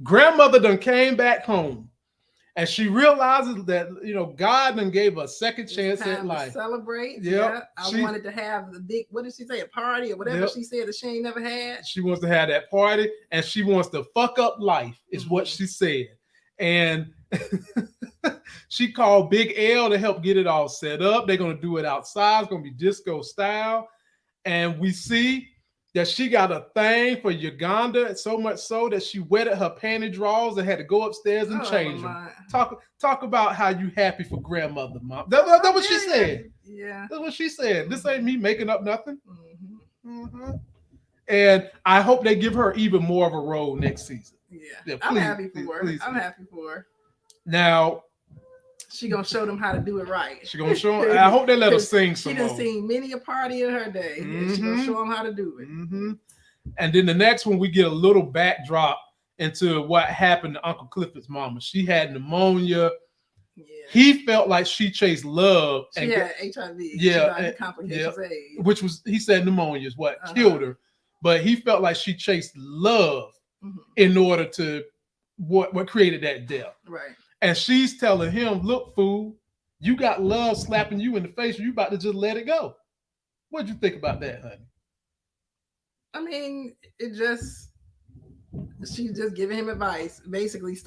Grandmother done came back home. And she realizes that, God done gave her a second chance at life. Celebrate. Yep. Yeah. I wanted to have the big, what did she say, a party or whatever she said that she ain't never had. She wants to have that party and she wants to fuck up life, is what she said. And she called Big L to help get it all set up. They're going to do it outside. It's going to be disco style. And we see that she got a thing for Uganda, so much so that she wetted her panty drawers and had to go upstairs and change them. Talk about how you happy for grandmother, Mom. That's what she said. Yeah. That's what she said. This ain't me making up nothing. And I hope they give her even more of a role next season. Yeah, I'm happy for her. I'm happy for her. Now, she gonna show them how to do it right. She gonna show them. I hope they let her sing some more. She done seen many a party in her day. She gonna show them how to do it. And then the next one, we get a little backdrop into what happened to Uncle Clifford's mama. She had pneumonia. Yeah. He felt like she chased love. She had HIV. Yeah, complications. Which was, he said pneumonia is what killed her. But he felt like she chased love in order to what created that death. Right. And she's telling him, look, fool, you got love slapping you in the face. You about to just let it go. What'd you think about that, honey? I mean, she's just giving him advice. Basically,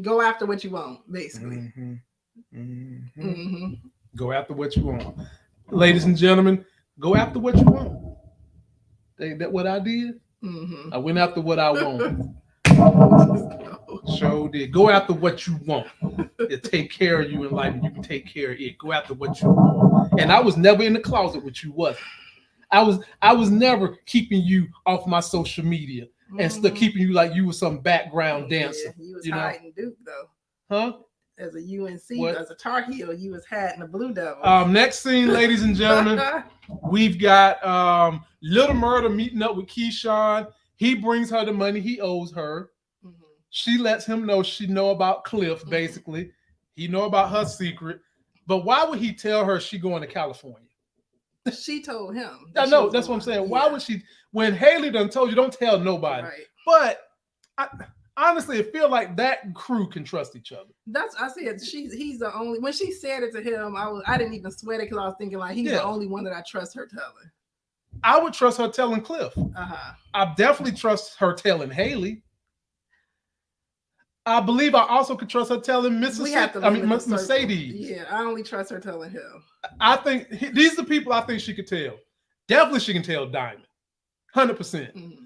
go after what you want, basically. Go after what you want. Ladies and gentlemen, go after what you want. That what I did? I went after what I want. Sure did. Go after what you want. It'll take care of you in life, and you can take care of it. Go after what you want. And I was never in the closet with you, wasn't I was never keeping you off my social media and still keeping you like you were some background dancer. You was hiding Duke though. Huh? As a UNC, as a Tar Heel, you was hiding the Blue Devil. Next scene, ladies and gentlemen, we've got Little Murda meeting up with Keyshawn. He brings her the money he owes her. She lets him know she know about Cliff, basically. He know about her secret. But why would he tell her she going to California? She told him. I know, that's what I'm saying. Why would she, when Hailey done told you, don't tell nobody. Right. But honestly, it feel like that crew can trust each other. I said he's the only, when she said it to him, I didn't even sweat it because I was thinking like he's the only one that I trust her telling. I would trust her telling Cliff. I definitely trust her telling Hailey. I believe I also could trust her telling Mercedes. Yeah, I only trust her telling him. I think these are the people I think she could tell. Definitely she can tell Diamond. 100%.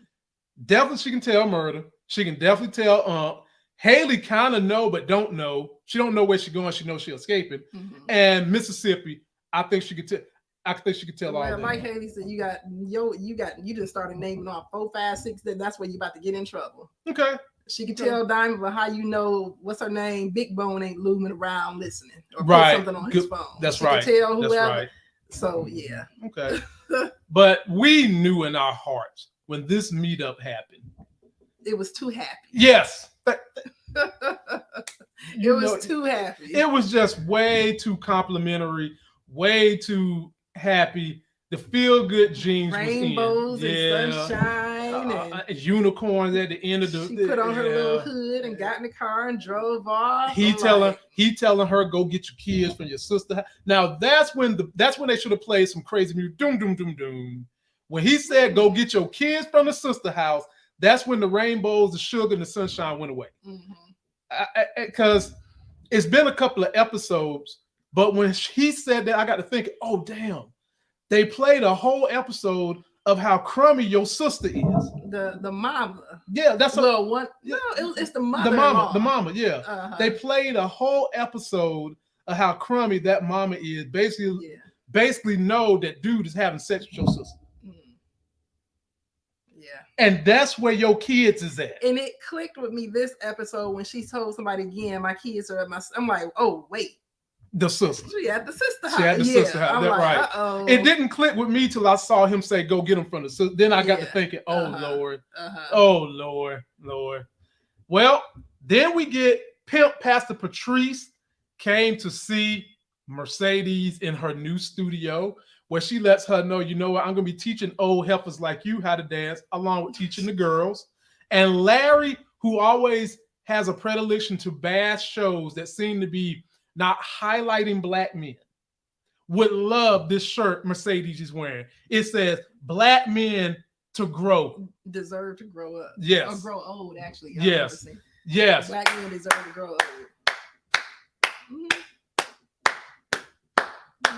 Definitely she can tell Murda. She can definitely tell Hailey kind of know but don't know. She don't know where she's going. She knows she's escaping. And Mississippi, I think she could tell. I think she could tell all that. Like Hailey said, you just started naming off 4, 5, 6. That's where you about to get in trouble. Okay. She could tell Diamond, but how you know what's her name? Big Bone ain't looming around listening or put something on his phone. That's she right. Could tell whoever. That's right. So yeah. Okay. But we knew in our hearts when this meetup happened. It was too happy. Yes. It was too happy. It was just way too complimentary, way too happy. The feel-good jeans, rainbows and sunshine, and unicorns at the end of the. She put on her little hood and got in the car and drove off. He telling her go get your kids from your sister. Now that's when they should have played some crazy music. Doom doom doom doom. When he said go get your kids from the sister house, that's when the rainbows, the sugar, and the sunshine went away. Because it's been a couple of episodes, but when he said that, I got to think, oh damn. They played a whole episode of how crummy your sister is. The mama. Yeah, that's one. No, it's the mother. The mama. Yeah. They played a whole episode of how crummy that mama is. Basically know that dude is having sex with your sister. Yeah. And that's where your kids is at. And it clicked with me this episode when she told somebody again, my kids are at my. I'm like, oh wait. The sister. She had the sister house. She had the sister house. I'm That's like, right. uh-oh. It didn't click with me till I saw him say, "Go get him from the sister." Then I got to thinking, "Oh Lord, oh Lord." Well, then we get Pimp Pastor Patrice came to see Mercedes in her new studio, where she lets her know, you know what, I'm gonna be teaching old heifers like you how to dance, along with teaching the girls. And Larry, who always has a predilection to bash shows that seem to be not highlighting black men, would love this shirt Mercedes is wearing. It says "Black men to grow deserve to grow up." Yes. Or grow old, actually. Yes. Yes. Black men deserve to grow old.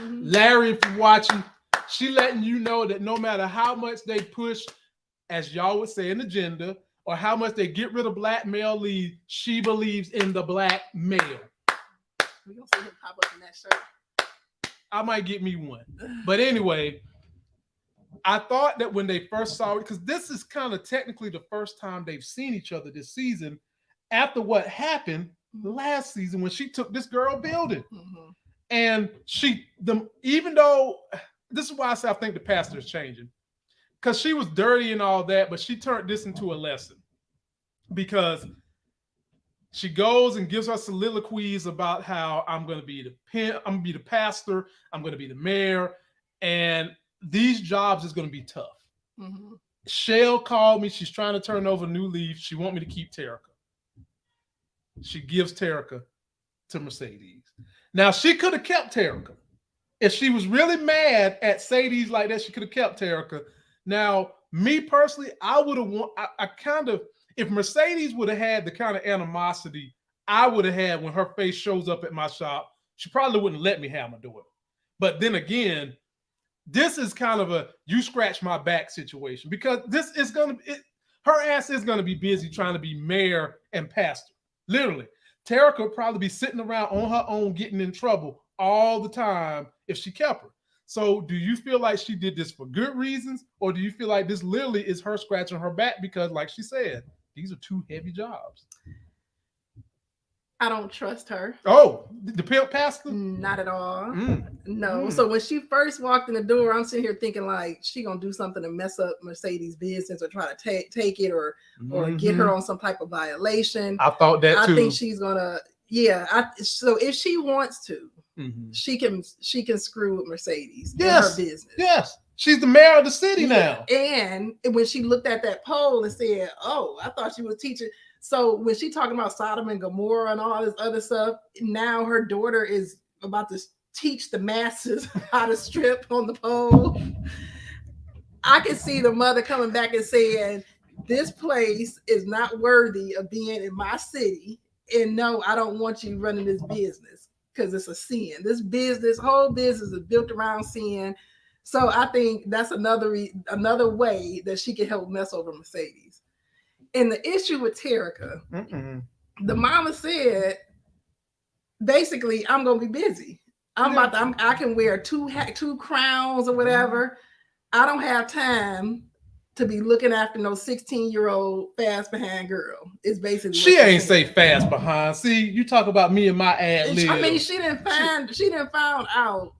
Larry, if you're watching, she letting you know that no matter how much they push, as y'all would say, an agenda, or how much they get rid of black male leads, she believes in the black male. We're gonna see him pop up in that shirt. I might get me one. But anyway, I thought that when they first saw it, because this is kind of technically the first time they've seen each other this season, after what happened last season when she took this girl building. And even though, this is why I say I think the pastor is changing, because she was dirty and all that, but she turned this into a lesson, because she goes and gives her soliloquies about how I'm going to be the pimp, I'm going to be the pastor, I'm going to be the mayor, and these jobs is going to be tough. Shell called me. She's trying to turn over a new leaf. She want me to keep Terica. She gives Terica to Mercedes. Now, she could have kept Terica. If she was really mad at Sadie's like that, she could have kept Terica. Now, me personally, I would have if Mercedes would have had the kind of animosity I would have had when her face shows up at my shop, she probably wouldn't let me have my daughter. But then again, this is kind of a you scratch my back situation, because this is going to be, her ass is going to be busy trying to be mayor and pastor. Literally. Terica would probably be sitting around on her own getting in trouble all the time if she kept her. So do you feel like she did this for good reasons, or do you feel like this literally is her scratching her back because, like she said, these are two heavy jobs? I don't trust her. Oh, the pimp pastor? Not at all. No. So when she first walked in the door, I'm sitting here thinking like she gonna do something to mess up Mercedes' business, or try to take it, or get her on some type of violation. I thought that too. I think she's gonna. So if she wants to, she can screw with Mercedes in her business. Yes. She's the mayor of the city now. And when she looked at that poll and said, "Oh, I thought she was teaching." So when she talking about Sodom and Gomorrah and all this other stuff, now her daughter is about to teach the masses how to strip on the pole. I can see the mother coming back and saying, "This place is not worthy of being in my city. And no, I don't want you running this business because it's a sin. This whole business is built around sin." So I think that's another way that she can help mess over Mercedes. And the issue with Terica, the mama said, basically, I'm gonna be busy. I can wear two crowns or whatever. I don't have time to be looking after no 16-year-old fast behind girl. It's basically she ain't say fast behind. See, you talk about me and my ad lib. I mean, she didn't find out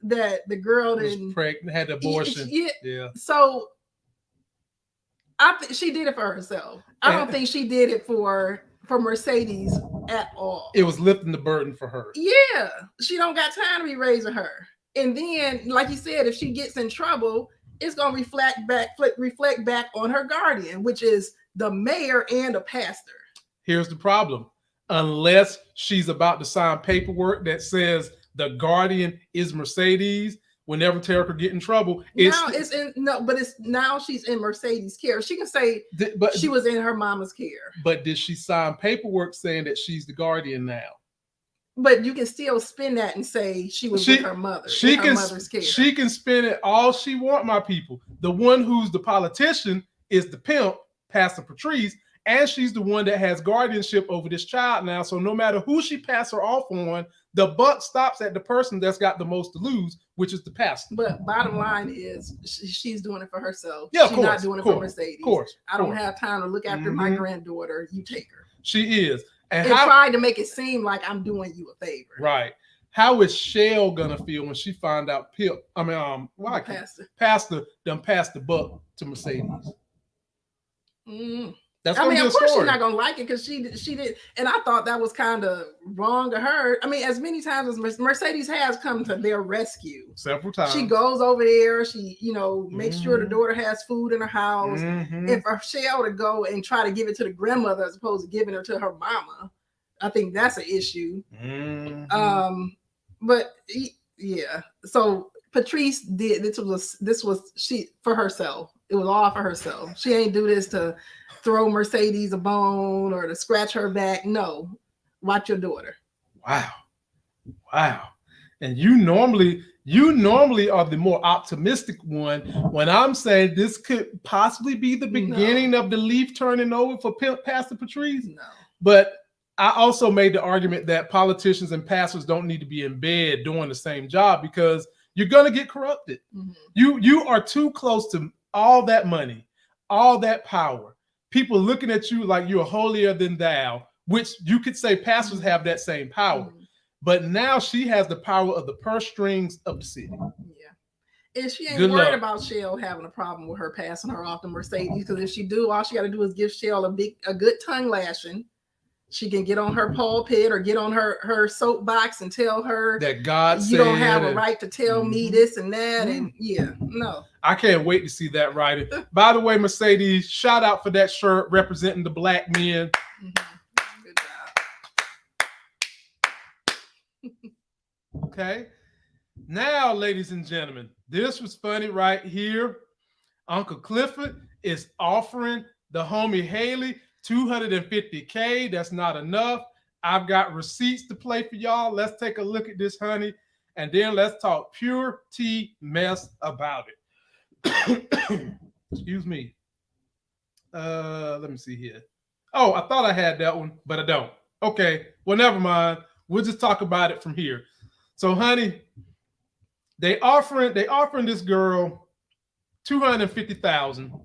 that the girl was pregnant, had the abortion. Yeah. So I think she did it for herself. I don't think she did it for Mercedes at all. It was lifting the burden for her. Yeah, she don't got time to be raising her. And then, like you said, if she gets in trouble, it's gonna reflect back on her guardian, which is the mayor and the pastor. Here's the problem: unless she's about to sign paperwork that says the guardian is Mercedes, whenever Terica get in trouble, now she's in Mercedes' care. She can say she was in her mama's care. But did she sign paperwork saying that she's the guardian now? But you can still spin that and say she was with her mother. Mother's care. She can spin it all she want, my people. The one who's the politician is the pimp, Pastor Patrice, and she's the one that has guardianship over this child now. So no matter who she passes her off on, the buck stops at the person that's got the most to lose, which is the pastor. But bottom line is she's doing it for herself. Yeah, she's not doing it for Mercedes. Of course. I don't have time to look after my granddaughter. You take her. She is. And trying to make it seem like I'm doing you a favor. Right. How is Shell gonna feel when she find out Pastor done passed the buck to Mercedes? That's of course story. she's not gonna like it because she did, and I thought that was kind of wrong to her. I mean, as many times as Mercedes has come to their rescue, several times, she goes over there. She, makes sure the daughter has food in her house. If Shell to go and try to give it to the grandmother as opposed to giving her to her mama, I think that's an issue. But yeah, so Patrice did this was she for herself. It was all for herself. She ain't do this to throw Mercedes a bone or to scratch her back. No, watch your daughter. Wow. And you normally are the more optimistic one when I'm saying this could possibly be the beginning of the leaf turning over for Pastor Patrice. No. But I also made the argument that politicians and pastors don't need to be in bed doing the same job because you're going to get corrupted. You are too close to all that money, all that power. People looking at you like you're holier than thou, which you could say pastors have that same power. But now she has the power of the purse strings of the city. Yeah. And she ain't worried about Shell having a problem with her passing her off to Mercedes, because if she do, all she got to do is give Shell a good tongue lashing. She can get on her pulpit or get on her soapbox and tell her that God you don't have a right to tell me this and that. And no. I can't wait to see that writing. By the way, Mercedes, shout out for that shirt representing the black men. Good job. Okay. Now, ladies and gentlemen, this was funny right here. Uncle Clifford is offering the homie Hailey $250K. That's not enough. I've got receipts to play for y'all. Let's take a look at this, honey, and then let's talk pure tea mess about it. Excuse me. Let me see here. Oh, I thought I had that one, but I don't. Okay, well, never mind. We'll just talk about it from here. So, honey, they offering this girl $250,000,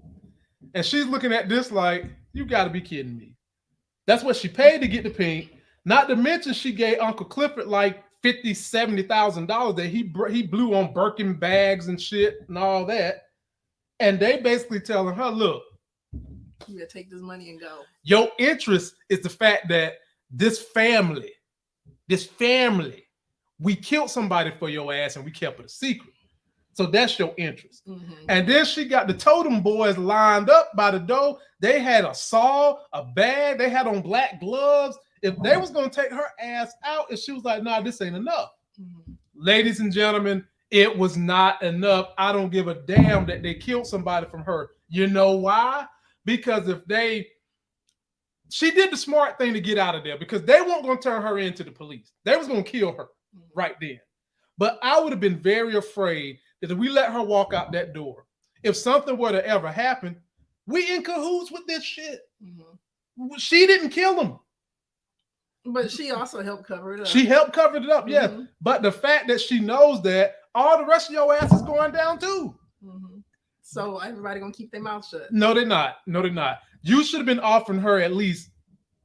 and she's looking at this like, you got to be kidding me. That's what she paid to get the Pynk. Not to mention she gave Uncle Clifford like $50,000, $70,000 that he blew on Birkin bags and shit and all that. And they basically telling her, look, you gotta take this money and go. Your interest is the fact that this family, we killed somebody for your ass and we kept it a secret. So that's your interest. And then she got the totem boys lined up by the door. They had a saw, a bag. They had on black gloves. If they was going to take her ass out, and she was like, nah, this ain't enough. Ladies and gentlemen, it was not enough. I don't give a damn that they killed somebody from her. You know why? Because she did the smart thing to get out of there, because they weren't going to turn her into the police. They was going to kill her right then. But I would have been very afraid that if we let her walk out that door, if something were to ever happen, we in cahoots with this shit. She didn't kill him. But she also helped cover it up. She helped cover it up, yes. But the fact that she knows that, all the rest of your ass is going down too. So everybody gonna keep their mouth shut. No, they're not. No, they're not. You should have been offering her at least,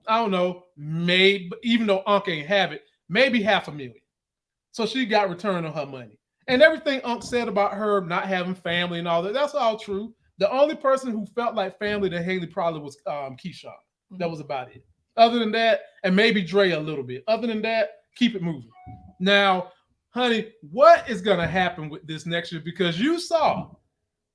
I don't know, maybe, even though Unc ain't have it, maybe $500,000. So she got return on her money. And everything Unc said about her not having family and all that, that's all true. The only person who felt like family to Hailey probably was Keyshawn. That was about it. Other than that, and maybe Dre a little bit. Other than that, keep it moving. Now, honey, what is going to happen with this next year? Because you saw,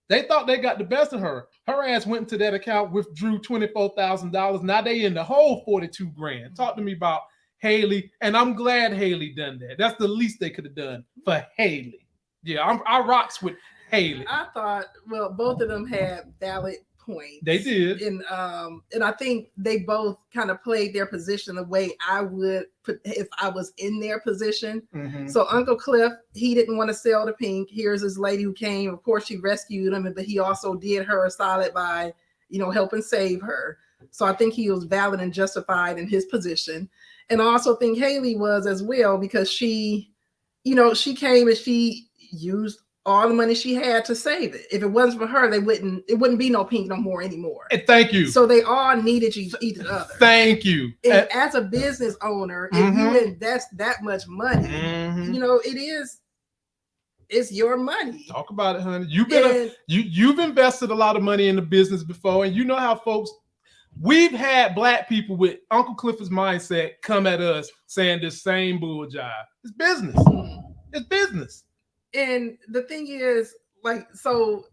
they thought they got the best of her. Her ass went into that account, withdrew $24,000. Now they in the whole $42,000. Talk to me about Hailey, and I'm glad Hailey done that. That's the least they could have done for Hailey. Yeah, I rocks with Hailey. I thought, well, both of them had valid points. They did, and I think they both kind of played their position the way I would if I was in their position. So Uncle Cliff, he didn't want to sell the Pynk. Here's this lady who came. Of course, she rescued him, but he also did her a solid by, helping save her. So I think he was valid and justified in his position. And I also think Hailey was as well, because she, you know, she came and she used all the money she had to save it. If it wasn't for her, it wouldn't be no Pynk no more anymore. And thank you. So they all needed each other. Thank you. And as a business owner, if you invest that much money, you know, it's your money. Talk about it, honey. You've invested a lot of money in the business before, and you know how folks. We've had black people with Uncle Clifford's mindset come at us saying this same bull jive. It's business. It's business. And the thing is, like, so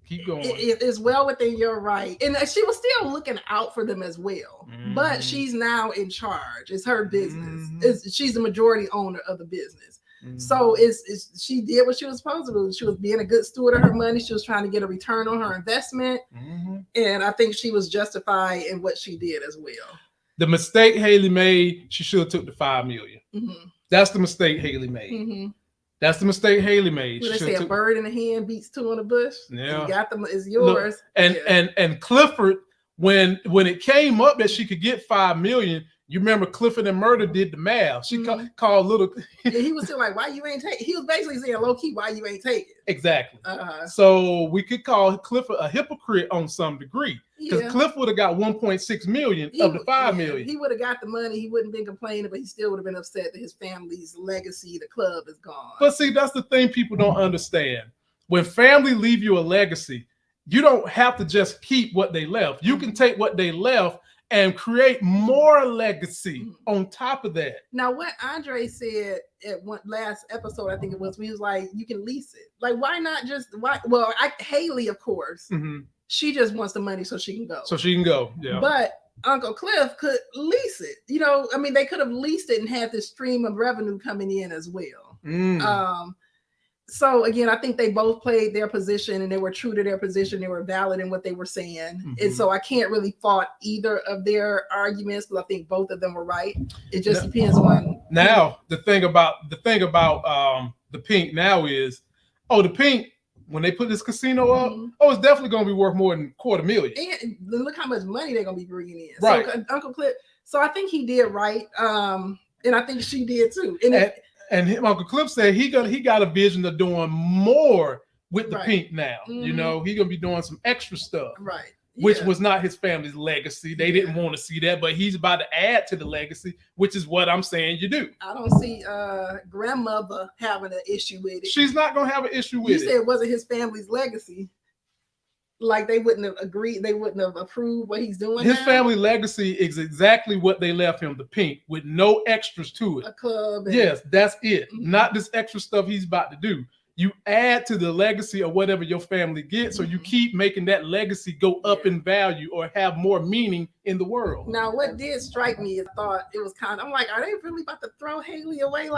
keep going. It is well within your right. And she was still looking out for them as well. But she's now in charge. It's her business. She's the majority owner of the business. So she did what she was supposed to do. She was being a good steward of her money. She was trying to get a return on her investment. And I think she was justified in what she did as well. The mistake Hailey made, she should have took the $5 million. That's the mistake Hailey made. That's the mistake Hailey made. They say a bird in the hand beats two in the bush. Yeah. You got them, it's yours. Look, and Clifford, when it came up that she could get $5 million, you remember Clifford and Murda did the math. She called little. And he was still like, "Why you ain't take?" He was basically saying, "Low key, why you ain't take it?" Exactly. So we could call Clifford a hypocrite on some degree, because Cliff would have got 1.6 million of the 5 million. He would have got the money. He wouldn't have been complaining, but he still would have been upset that his family's legacy, the club, is gone. But see, that's the thing people don't understand. When family leave you a legacy, you don't have to just keep what they left. You can take what they left and create more legacy on top of that. Now, what Andre said at one last episode, I think it was, he was like, you can lease it. Like, why not just, Hailey, of course, she just wants the money so she can go. So she can go, yeah. But Uncle Cliff could lease it. You know, I mean, they could have leased it and had this stream of revenue coming in as well. So again, I think they both played their position and they were true to their position. They were valid in what they were saying. And so I can't really fault either of their arguments, but I think both of them were right. It just depends on. Now, the thing about the Pynk now is, the Pynk, when they put this casino up, it's definitely going to be worth more than $250,000. And look how much money they're going to be bringing in. Right. So Uncle Cliff, so I think he did right. And I think she did too. And Uncle Cliff said he got a vision of doing more with the Pynk now. You know, he's gonna be doing some extra stuff, which was not his family's legacy. They didn't want to see that, but he's about to add to the legacy, which is what I'm saying you do. I don't see grandmother having an issue with it. She's not gonna have an issue with it. You said it wasn't his family's legacy. Like they wouldn't have agreed, they wouldn't have approved what he's doing. His family legacy is exactly what they left him, the Pynk, with no extras to it. A club. Yes, that's it. Not this extra stuff he's about to do. You add to the legacy of whatever your family gets, so you keep making that legacy go up in value or have more meaning in the world. Now, what did strike me is thought it was kind of, I'm like, are they really about to throw Hailey away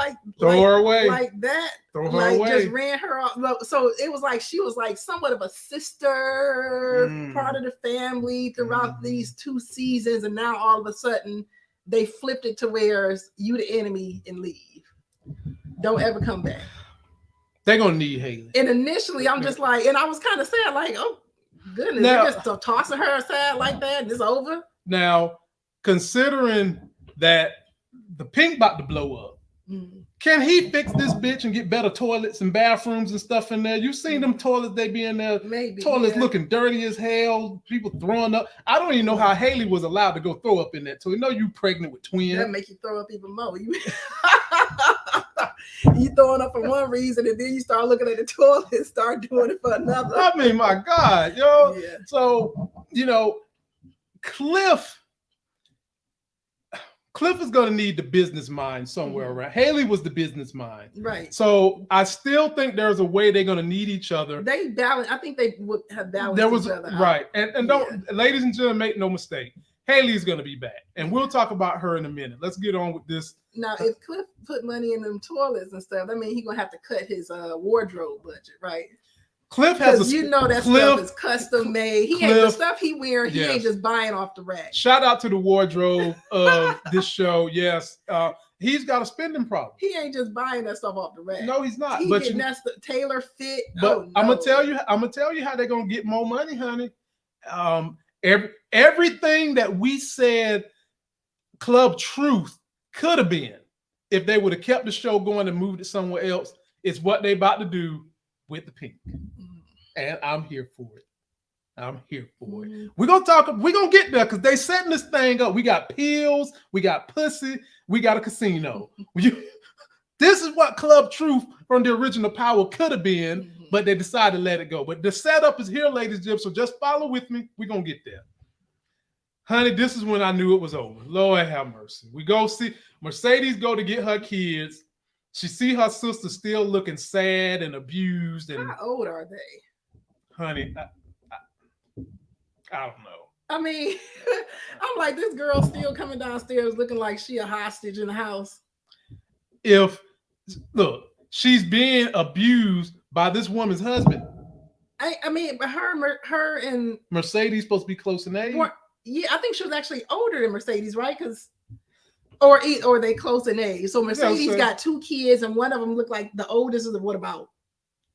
her away like that? Throw her away. Just ran her off. So it was like she was like somewhat of a sister, part of the family throughout these 2 seasons, and now all of a sudden they flipped it to where you the enemy and leave. Don't ever come back. They're gonna need Hailey. And initially, I'm just like, and I was kind of sad, like, oh goodness, now, they're just tossing her aside like that, and it's over. Now, considering that the Pynk about to blow up, can he fix this bitch and get better toilets and bathrooms and stuff in there? You seen them toilets they be in there? Maybe toilets looking dirty as hell. People throwing up. I don't even know how Hailey was allowed to go throw up in that toilet. You know, you pregnant with twins. That make you throw up even more. You throwing up for one reason, and then you start looking at the toilet and start doing it for another. I mean, my God, yo. Yeah. So, you know, Cliff is going to need the business mind somewhere around. Hailey was the business mind. Right. So I still think there's a way they're going to need each other. They balance. I think they would have balanced each other out. Right. And don't, ladies and gentlemen, make no mistake. Hailey's going to be back. And we'll talk about her in a minute. Let's get on with this. Now, if Cliff put money in them toilets and stuff, I mean, he's going to have to cut his wardrobe budget, right? Cliff has stuff is custom made. He ain't the stuff he wearing. He ain't just buying off the rack. Shout out to the wardrobe of this show. Yes, he's got a spending problem. He ain't just buying that stuff off the rack. No, he's not. But that's the tailor fit. But I'm gonna tell you how they're gonna get more money, honey. Everything that we said Club Truth could have been, if they would have kept the show going and moved it somewhere else, is what they about to do with the Pynk. And I'm here for it. I'm here for it. We're gonna get there because they setting this thing up. We got pills, we got pussy, we got a casino. This is what Club Truth from the original Power could have been, but they decided to let it go. But the setup is here, ladies and gentlemen. So just follow with me. We're gonna get there. Honey, this is when I knew it was over. Lord have mercy. We go see Mercedes go to get her kids. She see her sister still looking sad and abused. And how old are they? Honey, I don't know. I mean, I'm like, this girl still coming downstairs looking like she a hostage in the house. Look, she's being abused by this woman's husband. I mean, but her and Mercedes supposed to be close in age. Yeah, I think she was actually older than Mercedes, right? Because or they close in age. So Mercedes got 2 kids, and one of them looked like the oldest is what, about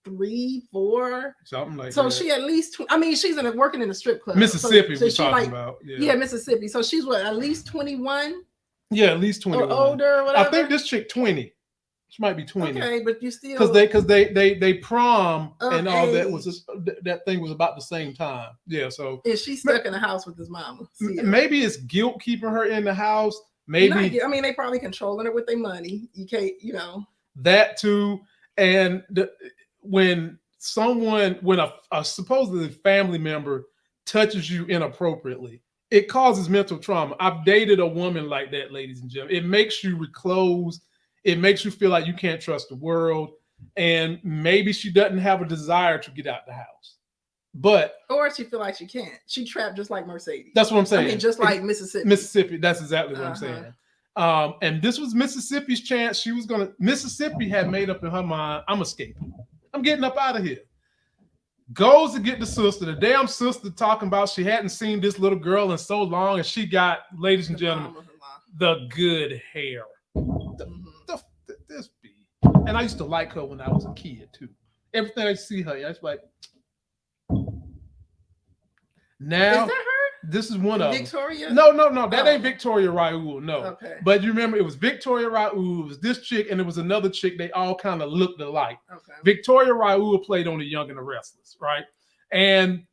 3, 4, something like so that. she at least she's working in a strip club, Mississippi. So we're talking about Mississippi. So she's what, at least 21? Yeah, at least 21 or older. Or whatever. I think this chick 20. She might be 20. Okay, but you still because they prom and all age. That was that thing was about the same time. Yeah, so is she stuck in the house with his mama? Maybe it's guilt keeping her in the house. Maybe they probably controlling her with their money. You can't, that too. And when a supposedly family member touches you inappropriately, it causes mental trauma. I've dated a woman like that, ladies and gentlemen. It makes you reclose. It makes you feel like you can't trust the world. And maybe she doesn't have a desire to get out the house. Or she feel like she can't. She trapped just like Mercedes. That's what I'm saying. I mean, just like Mississippi. Mississippi, that's exactly what I'm saying. And this was Mississippi's chance. Mississippi had made up in her mind, I'm escaping. I'm getting up out of here. Goes to get the sister. The damn sister talking about she hadn't seen this little girl in so long, and she got, ladies and gentlemen, the good hair. This be. And I used to like her when I was a kid too. Everything I see her, I was like, now. Is that her? This is one of Victoria? Them. No. That ain't Victoria Raoul. No. Okay. But you remember, it was Victoria Raoul, it was this chick, and it was another chick. They all kind of looked alike. Okay. Victoria Raoul played on The Young and the Restless, right? And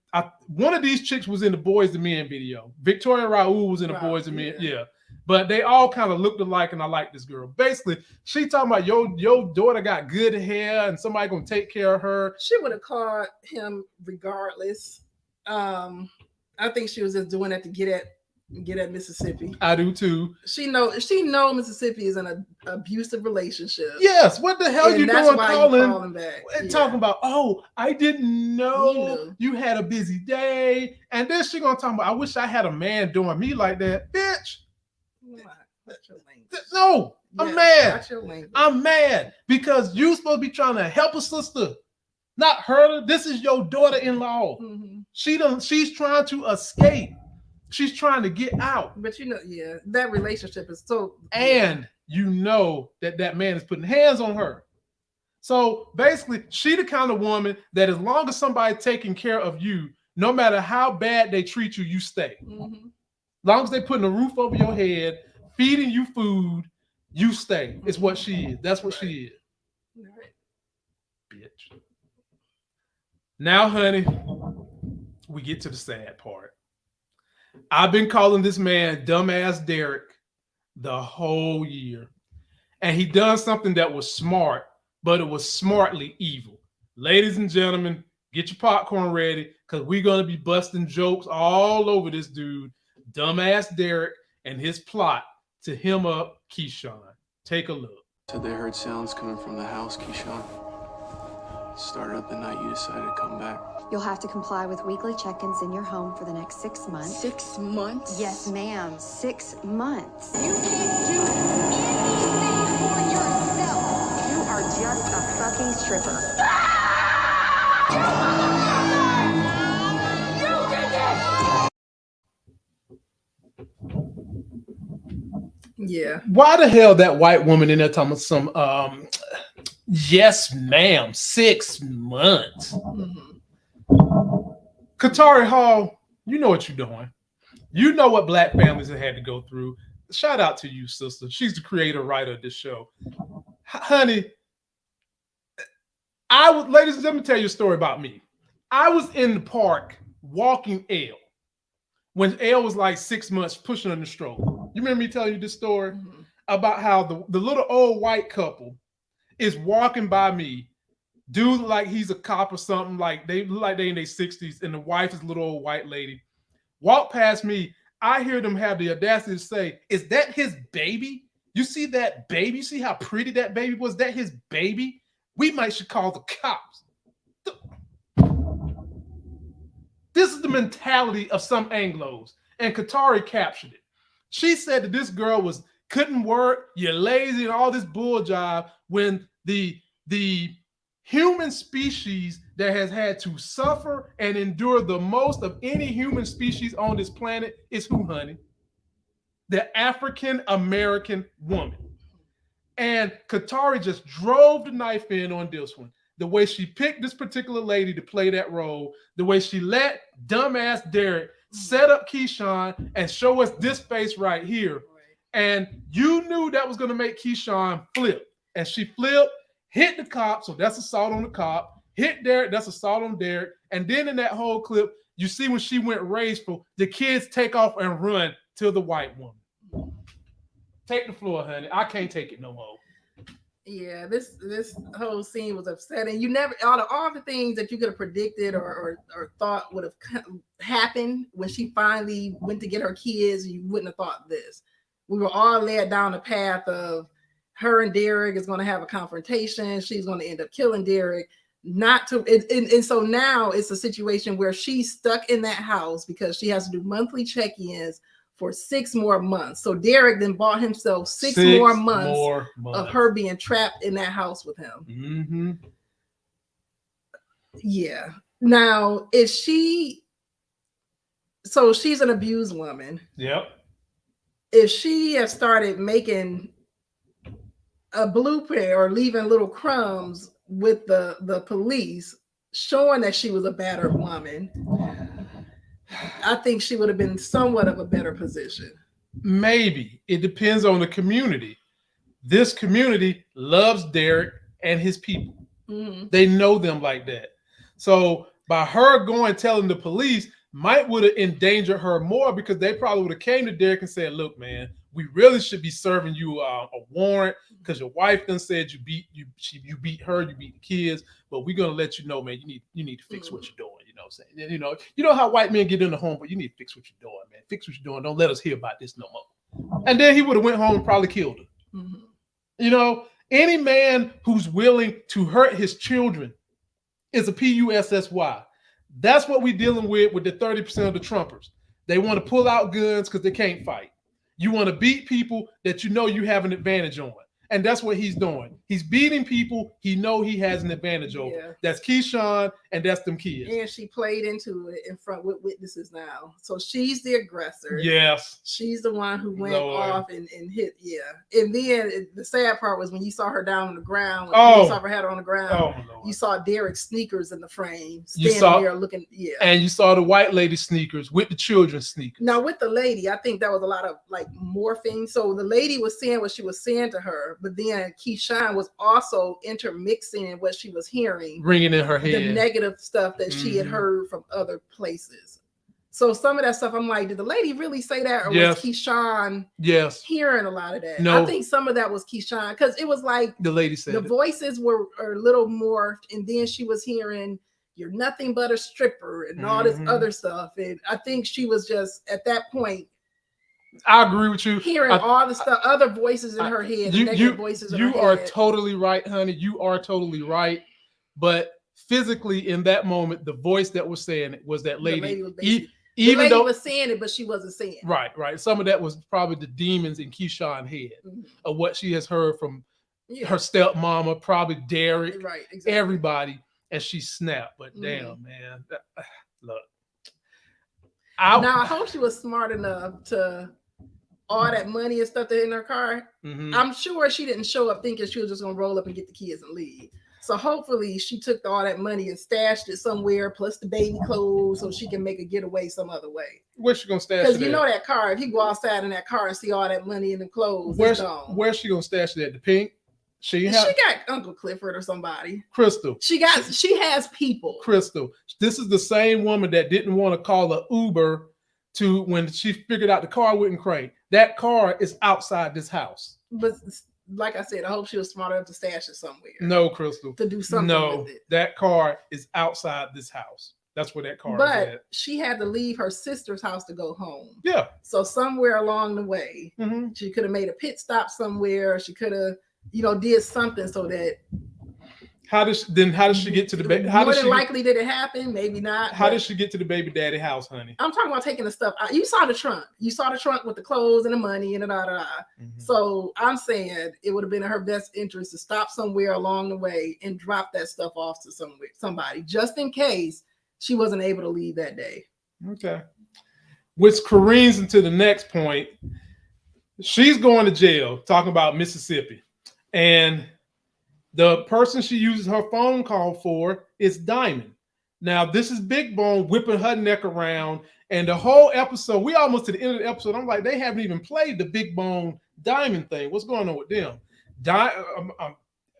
one of these chicks was in the Boys to Men video. Victoria Raoul was in the Boys to Men, yeah. But they all kind of looked alike, and I like this girl. Basically, she talking about your daughter got good hair, and somebody gonna take care of her. She would have called him regardless. I think she was just doing that to get at Mississippi. I do too. She know Mississippi is in an abusive relationship. Yes. What the hell you doing calling back and talking about? Oh, I didn't know you had a busy day, and then she gonna talk about, I wish I had a man doing me like that, bitch. No, I'm mad. I'm mad because you supposed to be trying to help a sister, not her. This is your daughter-in-law. Mm-hmm. She's trying to escape. She's trying to get out. But that relationship is so. And that man is putting hands on her. So basically, she the kind of woman that as long as somebody's taking care of you, no matter how bad they treat you, you stay. Mm-hmm. As long as they putting a roof over your head, feeding you food, you stay. It's what she is. That's what she is. Right. Bitch. Now, honey, we get to the sad part. I've been calling this man dumbass Derrick the whole year. And he done something that was smart, but it was smartly evil. Ladies and gentlemen, get your popcorn ready because we're going to be busting jokes all over this dude, dumbass Derrick, and his plot to hem up Keyshawn. Take a look. So they heard sounds coming from the house, Keyshawn. Started up the night you decided to come back. You'll have to comply with weekly check-ins in your home for the next 6 months. 6 months? Yes, ma'am. 6 months. You can't do anything for yourself. You are just a fucking stripper. Yeah. Why the hell that white woman in there talking about some yes, ma'am, 6 months? Mm-hmm. Katari Hall, You know what you're doing. You know what Black families have had to go through. Shout out to you, sister. She's the creator, writer of this show. Honey, ladies, let me tell you a story about me. I was in the park walking Elle when Elle was like 6 months pushing on the stroller. You remember me telling you this story about how the little old white couple is walking by me. Dude, like he's a cop or something, like they look like they in their 60s, and the wife is a little old white lady. Walk past me, I hear them have the audacity to say, "Is that his baby? You see that baby? You see how pretty that baby was? That his baby? We should call the cops." This is the mentality of some Anglos, and Qatari captured it. She said that this girl couldn't work, you're lazy, and all this bull jive, when the human species that has had to suffer and endure the most of any human species on this planet is who, honey? The African American woman. And Qatari just drove the knife in on this one. The way she picked this particular lady to play that role, the way she let dumbass Derrick set up Keyshawn and show us this face right here. And you knew that was going to make Keyshawn flip. And she flipped, hit the cop, so that's assault on the cop, hit Derrick, that's assault on Derrick. And then in that whole clip, you see when she went rageful, the kids take off and run to the white woman. Take the floor, honey. I can't take it no more. Yeah, this whole scene was upsetting. You never all the things that you could have predicted or thought would have happened when she finally went to get her kids. You wouldn't have thought this. We were all led down the path of her and Derrick is going to have a confrontation. She's going to end up killing Derrick. And so now it's a situation where she's stuck in that house because she has to do monthly check-ins for 6 more months. So Derrick then bought himself six more months of her being trapped in that house with him. Mm-hmm. Yeah. Now, so she's an abused woman. Yep. If she has started making a blueprint or leaving little crumbs with the police, showing that she was a battered woman, I think she would have been somewhat of a better position. Maybe. It depends on the community. This community loves Derrick and his people. Mm-hmm. They know them like that. So by her going telling the police would have endangered her more, because they probably would have came to Derrick and said, "Look, man, we really should be serving you a warrant because your wife done said you beat her, you beat the kids, but we're gonna let you know, man, you need to fix what you're doing." You know what I'm saying? You know how white men get in the home, but you need to fix what you're doing, man. Fix what you're doing. Don't let us hear about this no more. And then he would have went home and probably killed her. Mm-hmm. You know, any man who's willing to hurt his children is a PUSSY. That's what we're dealing with the 30% of the Trumpers. They want to pull out guns because they can't fight. You want to beat people that you know you have an advantage on. And that's what he's doing. He's beating people he know he has an advantage over. Yeah. That's Keyshawn and that's them kids. And she played into it in front with witnesses now. So she's the aggressor. Yes. She's the one who went off and hit. Yeah. And then the sad part was when you saw her down on the ground. When you saw her head on the ground. You saw Derrick's sneakers in the frame. Standing there looking. Yeah. And you saw the white lady sneakers with the children's sneakers. Now with the lady, I think that was a lot of like morphing. So the lady was saying what she was saying to her. But then Keyshawn was also intermixing in what she was hearing, bringing in her head the negative stuff that she had heard from other places. So some of that stuff, I'm like, did the lady really say that, or was Keyshawn hearing a lot of that? No, I think some of that was Keyshawn, because it was like the lady said the voices were a little morphed, and then she was hearing "you're nothing but a stripper" and all this other stuff, and I think she was just at that point. I agree with you. Hearing all the stuff, other voices in her head, negative voices in her head. You are totally right, honey. You are totally right. But physically, in that moment, the voice that was saying it was that lady. The lady was saying it, but she wasn't saying it. Right. Some of that was probably the demons in Keyshawn's head of what she has heard from her stepmama, probably Derrick, everybody, and she snapped. But damn, man, look. Now I hope she was smart enough to. All that money and stuff that in her car, I'm sure she didn't show up thinking she was just gonna roll up and get the kids and leave. So hopefully she took all that money and stashed it somewhere, plus the baby clothes, so she can make a getaway some other way. Where's she gonna stash it? Because you know that car, if you go outside in that car and see all that money in the clothes, where's she gonna stash it at? The Pynk? She got Uncle Clifford or somebody. Crystal. She has people. Crystal. This is the same woman that didn't want to call an Uber to when she figured out the car wouldn't crank. That car is outside this house. But like I said, I hope she was smart enough to stash it somewhere. No, Crystal. To do something with it. That car is outside this house. That's where that car is at. But she had to leave her sister's house to go home. Yeah. So somewhere along the way, she could have made a pit stop somewhere. She could have, did something so that. How does she get to the baby? More than likely did it happen? Maybe not. How did she get to the baby daddy house, honey? I'm talking about taking the stuff out. You saw the trunk. You saw the trunk with the clothes and the money and So I'm saying it would have been in her best interest to stop somewhere along the way and drop that stuff off to somebody, just in case she wasn't able to leave that day. Okay. Which careens into the next point. She's going to jail, talking about Mississippi. And the person she uses her phone call for is Diamond. Now, this is Big Bone whipping her neck around. And the whole episode, we almost to the end of the episode, I'm like, they haven't even played the Big Bone Diamond thing. What's going on with them?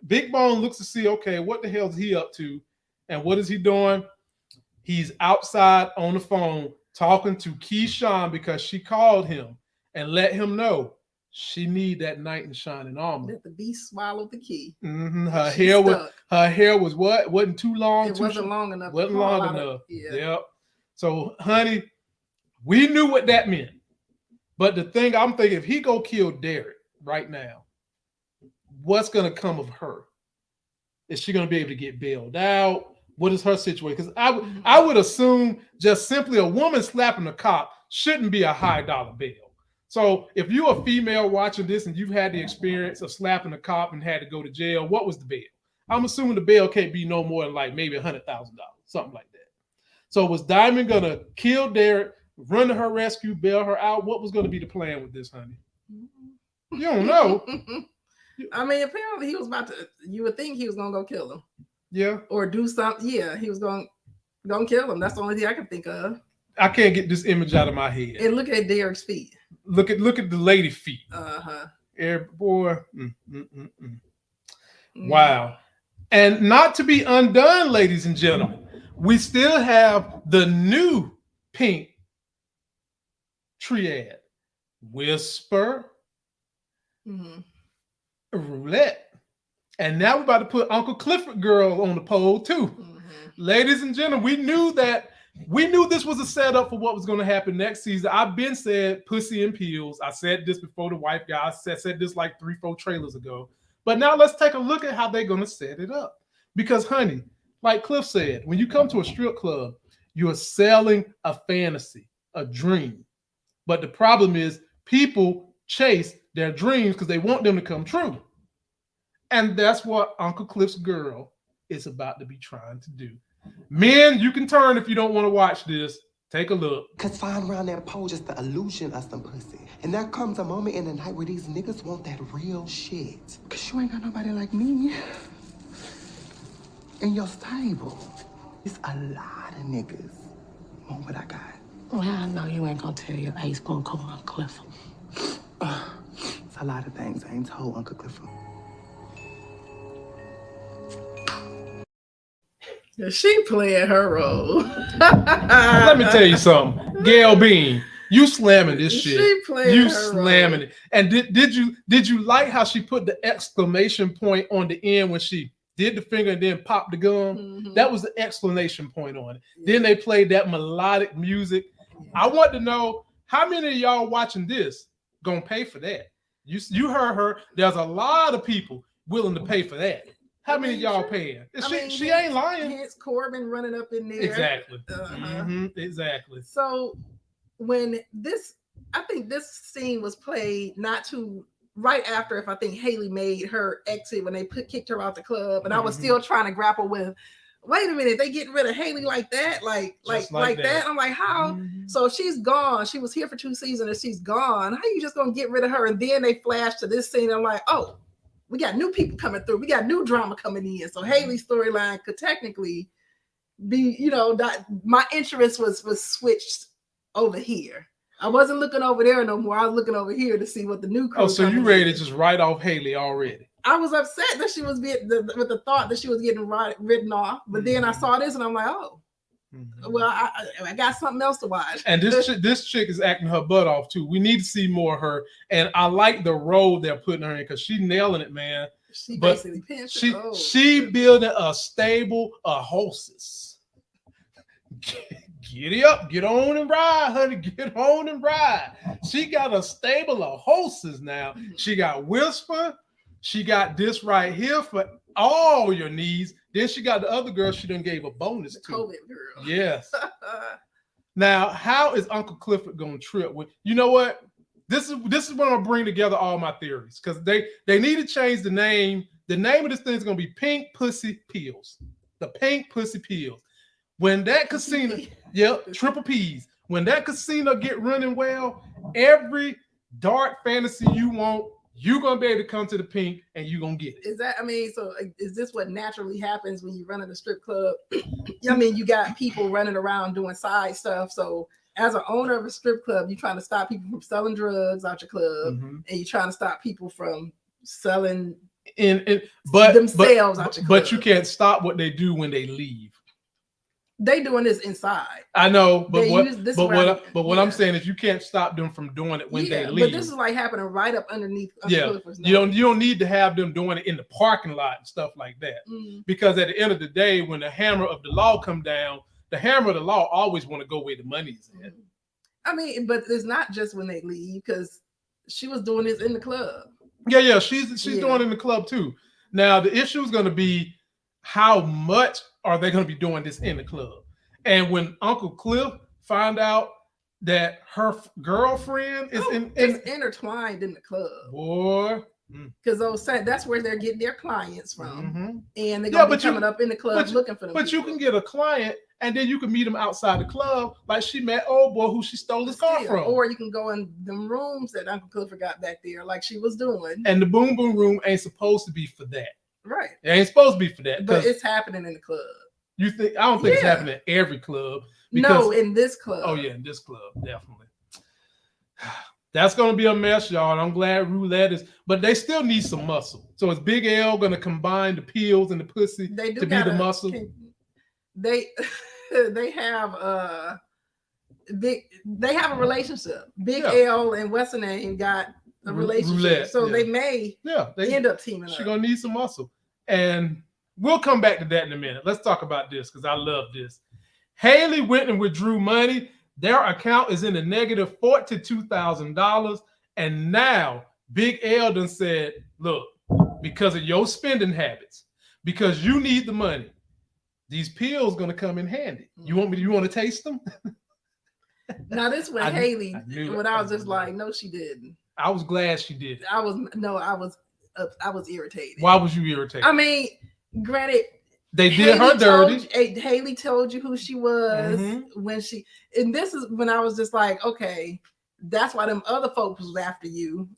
Big Bone looks to see, okay, what the hell is he up to? And what is he doing? He's outside on the phone talking to Keyshawn because she called him and let him know she need that knight in shining armor. Let the beast swallow the key. Her hair was what? Wasn't too long. It wasn't long enough. Wasn't long enough. Yep. So, honey, we knew what that meant. But the thing I'm thinking, if he go kill Derrick right now, what's gonna come of her? Is she gonna be able to get bailed out? What is her situation? Because I would assume just simply a woman slapping a cop shouldn't be a high dollar bail. So if you're a female watching this and you've had the experience of slapping a cop and had to go to jail, what was the bail? I'm assuming the bail can't be no more than like maybe $100,000, something like that. So was Diamond gonna kill Derrick, run to her rescue, bail her out? What was gonna be the plan with this, honey? You don't know. I mean, apparently he was about to. You would think he was gonna go kill him. Yeah. Or do something. Yeah, he was gonna kill him. That's the only thing I can think of. I can't get this image out of my head. And look at Derrick's feet. Look at the lady feet. Boy. Wow. And not to be undone, ladies and gentlemen, we still have the new Pynk triad. Whisper, Roulette. And now we're about to put Uncle Clifford girl on the pole too. Ladies and gentlemen, we knew this was a setup for what was going to happen next season. I've been said pussy and pills. I said this before the wife guy. I said this like 3-4 trailers ago. But now let's take a look at how they're going to set it up. Because, honey, like Cliff said, when you come to a strip club, you're selling a fantasy, a dream. But the problem is people chase their dreams because they want them to come true. And that's what Uncle Cliff's girl is about to be trying to do. Men, you can turn if you don't want to watch this. Take a look. Cause flying around that pole just the illusion of some pussy. And there comes a moment in the night where these niggas want that real shit. Cause you ain't got nobody like me in your stable. It's a lot of niggas want what I got. Well, I know you ain't gonna tell your ace gonna come on Clifford. It's a lot of things I ain't told Uncle Clifford. She playing her role. Let me tell you something, Gail Bean, you slamming this shit. She playing you her slamming role. it. And did you like how she put the exclamation point on the end when she did the finger and then popped the gum? That was the exclamation point on it. Then they played that melodic music. I want to know how many of y'all watching this gonna pay for that. You heard her. There's a lot of people willing to pay for that. How many of y'all paying? She ain't lying. Hence Corbin running up in there. Exactly. Exactly. So when I think this scene was played right after, if I think Hailey made her exit when they kicked her out the club, and I was still trying to grapple with, wait a minute, they getting rid of Hailey like that, like that. I'm like, how? So she's gone. She was here for 2 seasons and she's gone. How you just gonna get rid of her? And then they flash to this scene. I'm like, oh. we got new people coming through. We got new drama coming in. So Hailey's storyline could technically be, my interest was switched over here. I wasn't looking over there no more. I was looking over here to see what the new crew. Oh, so you ready to just write off Hailey already? I was upset that she was with the thought that she was getting written off, but then I saw this and I'm like, oh, well, I got something else to watch. And this chick is acting her butt off too. We need to see more of her, and I like the role they're putting her in because she's nailing it, man. She basically she building a stable of horses. Get up, get on and ride, honey. Get on and ride. She got a stable of horses now. She got Whisper. She got this right here for all your needs. Then she got the other girl she done gave a bonus to. COVID girl. Yes. Now, how is Uncle Clifford gonna trip with? You know what? This is what I'm gonna bring together all my theories because they need to change the name. The name of this thing is gonna be Pynk Pussy Pills. The Pynk Pussy Pills. When that casino, triple P's. When that casino get running well, every dark fantasy you want, you're gonna be able to come to the Pynk and you're gonna get it. Is that? I mean, so is this what naturally happens when you run in a strip club? I mean, you got people running around doing side stuff. So as an owner of a strip club, you're trying to stop people from selling drugs out your club, and you're trying to stop people from selling themselves out your club. But you can't stop what they do when they leave. They doing this inside. I know, but what I'm saying is you can't stop them from doing it when they leave. But this is like happening right up underneath. You don't need to have them doing it in the parking lot and stuff like that. Because at the end of the day, when the hammer of the law come down, the hammer of the law always want to go where the money is at. I mean, but it's not just when they leave because she was doing this in the club. Yeah, she's doing it in the club too. Now the issue is going to be how much are they going to be doing this in the club? And when Uncle Cliff find out that her girlfriend is it's intertwined in the club, boy, because that's where they're getting their clients from, and they're gonna be coming up in the club looking for them. But you can get a client, and then you can meet them outside the club, like she met old boy who she stole his car from. Or you can go in them rooms that Uncle Clifford got back there, like she was doing. And the boom boom room ain't supposed to be for that. Right. It ain't supposed to be for that. But it's happening in the club. You think? I don't think it's happening in every club. No, in this club. Oh yeah, in this club, definitely. That's gonna be a mess, y'all. And I'm glad Roulette is, but they still need some muscle. So is Big L gonna combine the pills and the pussy to be the muscle? They have they have a relationship. Big L and what's her name got a relationship. Roulette, so they may end up teaming up. She's gonna need some muscle. And we'll come back to that in a minute. Let's talk about this because I love this. Hailey went and withdrew money. Their account is in the negative $42,000. And now Big L done said, look, because of your spending habits, because you need the money, these pills gonna come in handy. You want to taste them? Now this was Hailey when I was just like, no, she didn't. I was glad she did. I was irritated. Why was you irritated? I mean, granted, they did her dirty. Hailey told you who she was when and this is when I was just like, okay, that's why them other folks was after you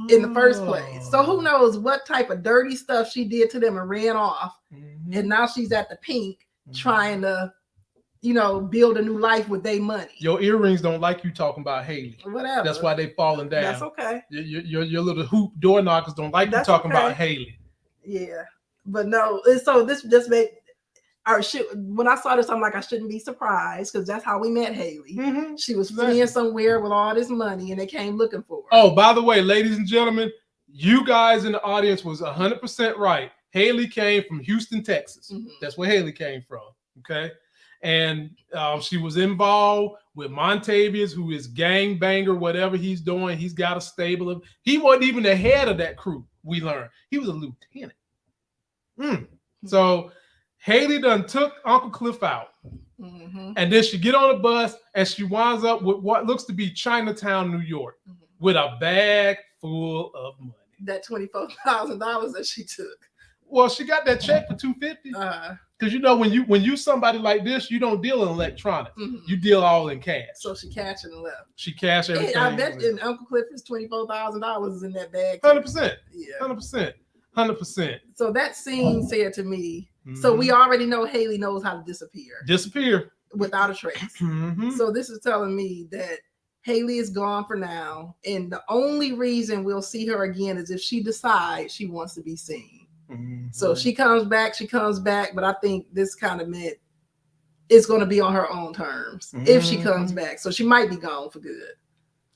in the first place. So who knows what type of dirty stuff she did to them and ran off. And now she's at the Pynk trying to, build a new life with their money. Your earrings don't like you talking about Hailey. Whatever. That's why they falling down. That's okay. Your little hoop door knockers don't like you talking about Hailey. Yeah. But no, so this just made our shit. When I saw this, I'm like, I shouldn't be surprised because that's how we met Hailey. She was fleeing somewhere with all this money, and they came looking for her. Oh, by the way, ladies and gentlemen, you guys in the audience was 100% right. Hailey came from Houston, Texas. That's where Hailey came from. Okay, and she was involved with Montavious, who is gangbanger, whatever he's doing. He's got a stable of. He wasn't even the head of that crew. We learned he was a lieutenant. So Hailey done took Uncle Cliff out, and then she get on a bus and she winds up with what looks to be Chinatown, New York, with a bag full of money. That $24,000 that she took. Well, she got that check for $250. Because you know when you somebody like this, you don't deal in electronics. You deal all in cash. So she cashed and left. She cashed everything. I bet in Uncle Clifford's $24,000 is in that bag. 100%. Yeah. 100%. So that scene said to me. So we already know Hailey knows how to disappear without a trace. So this is telling me that Hailey is gone for now, and the only reason we'll see her again is if she decides she wants to be seen. So she comes back, but I think this kind of meant it's going to be on her own terms if she comes back. So she might be gone for good.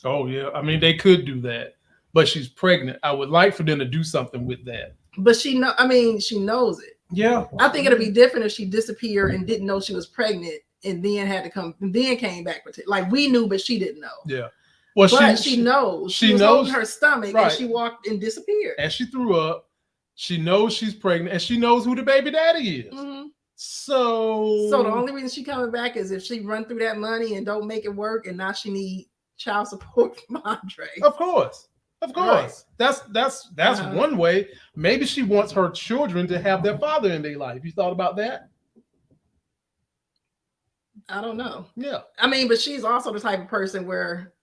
Oh, yeah. I mean, they could do that, but she's pregnant. I would like for them to do something with that. But she knows it. Yeah. I think it'd be different if she disappeared and didn't know she was pregnant and then had to come and then came back. Like we knew, but she didn't know. Yeah. Well, but she knows. She knows her stomach and she walked and disappeared. And she threw up. She knows she's pregnant and she knows who the baby daddy is. So the only reason she coming back is if she run through that money and don't make it work, and now she need child support from Andre. Of course. Right. That's one way. Maybe she wants her children to have their father in their life. You thought about that? I don't know. Yeah. I mean, but she's also the type of person where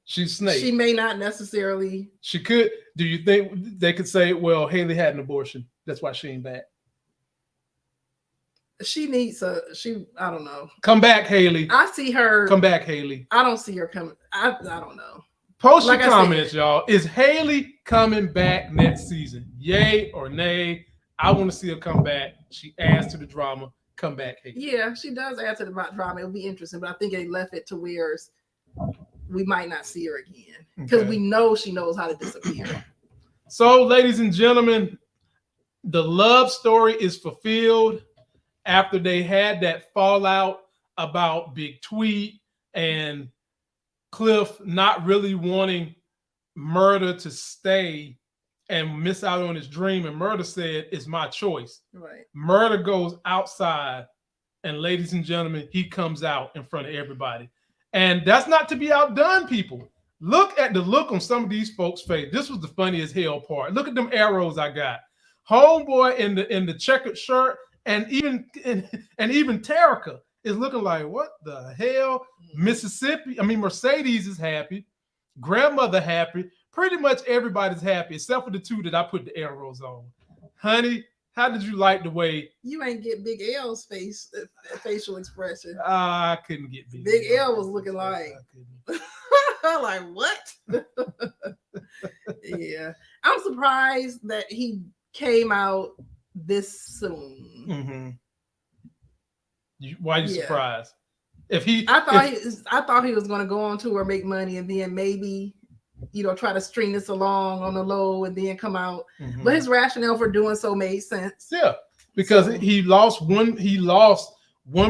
she's snake. She may not necessarily. She could. Do you think they could say, well, Hailey had an abortion, that's why she ain't back? She needs I don't know. Come back, Hailey. I see her. Come back, Hailey. I don't see her coming. I don't know. Post your comments, y'all. Is Hailey coming back next season? Yay or nay? I want to see her come back. She adds to the drama. Come back, Hailey. Yeah, she does add to the drama. It'll be interesting, but I think they left it to where we might not see her again because we know she knows how to disappear. So, ladies and gentlemen, the love story is fulfilled after they had that fallout about Big Tweet and Cliff not really wanting Murda to stay and miss out on his dream. And Murda said, it's my choice. Right. Murda goes outside, and ladies and gentlemen, he comes out in front of everybody. And that's not to be outdone, people. Look at the look on some of these folks' face. This was the funniest hell part. Look at them arrows I got. Homeboy in the checkered shirt, and even Terica is looking like, what the hell? Mercedes is happy. Grandmother happy. Pretty much everybody's happy, except for the two that I put the arrows on. Honey, how did you like the way? You ain't get Big L's facial expression. I couldn't get Big L was looking like, like what? Yeah, I'm surprised that he came out this soon. Why are you surprised? I thought he was going to go on tour, make money, and then maybe try to string this along on the low and then come out. But his rationale for doing so made sense. Yeah, because he lost one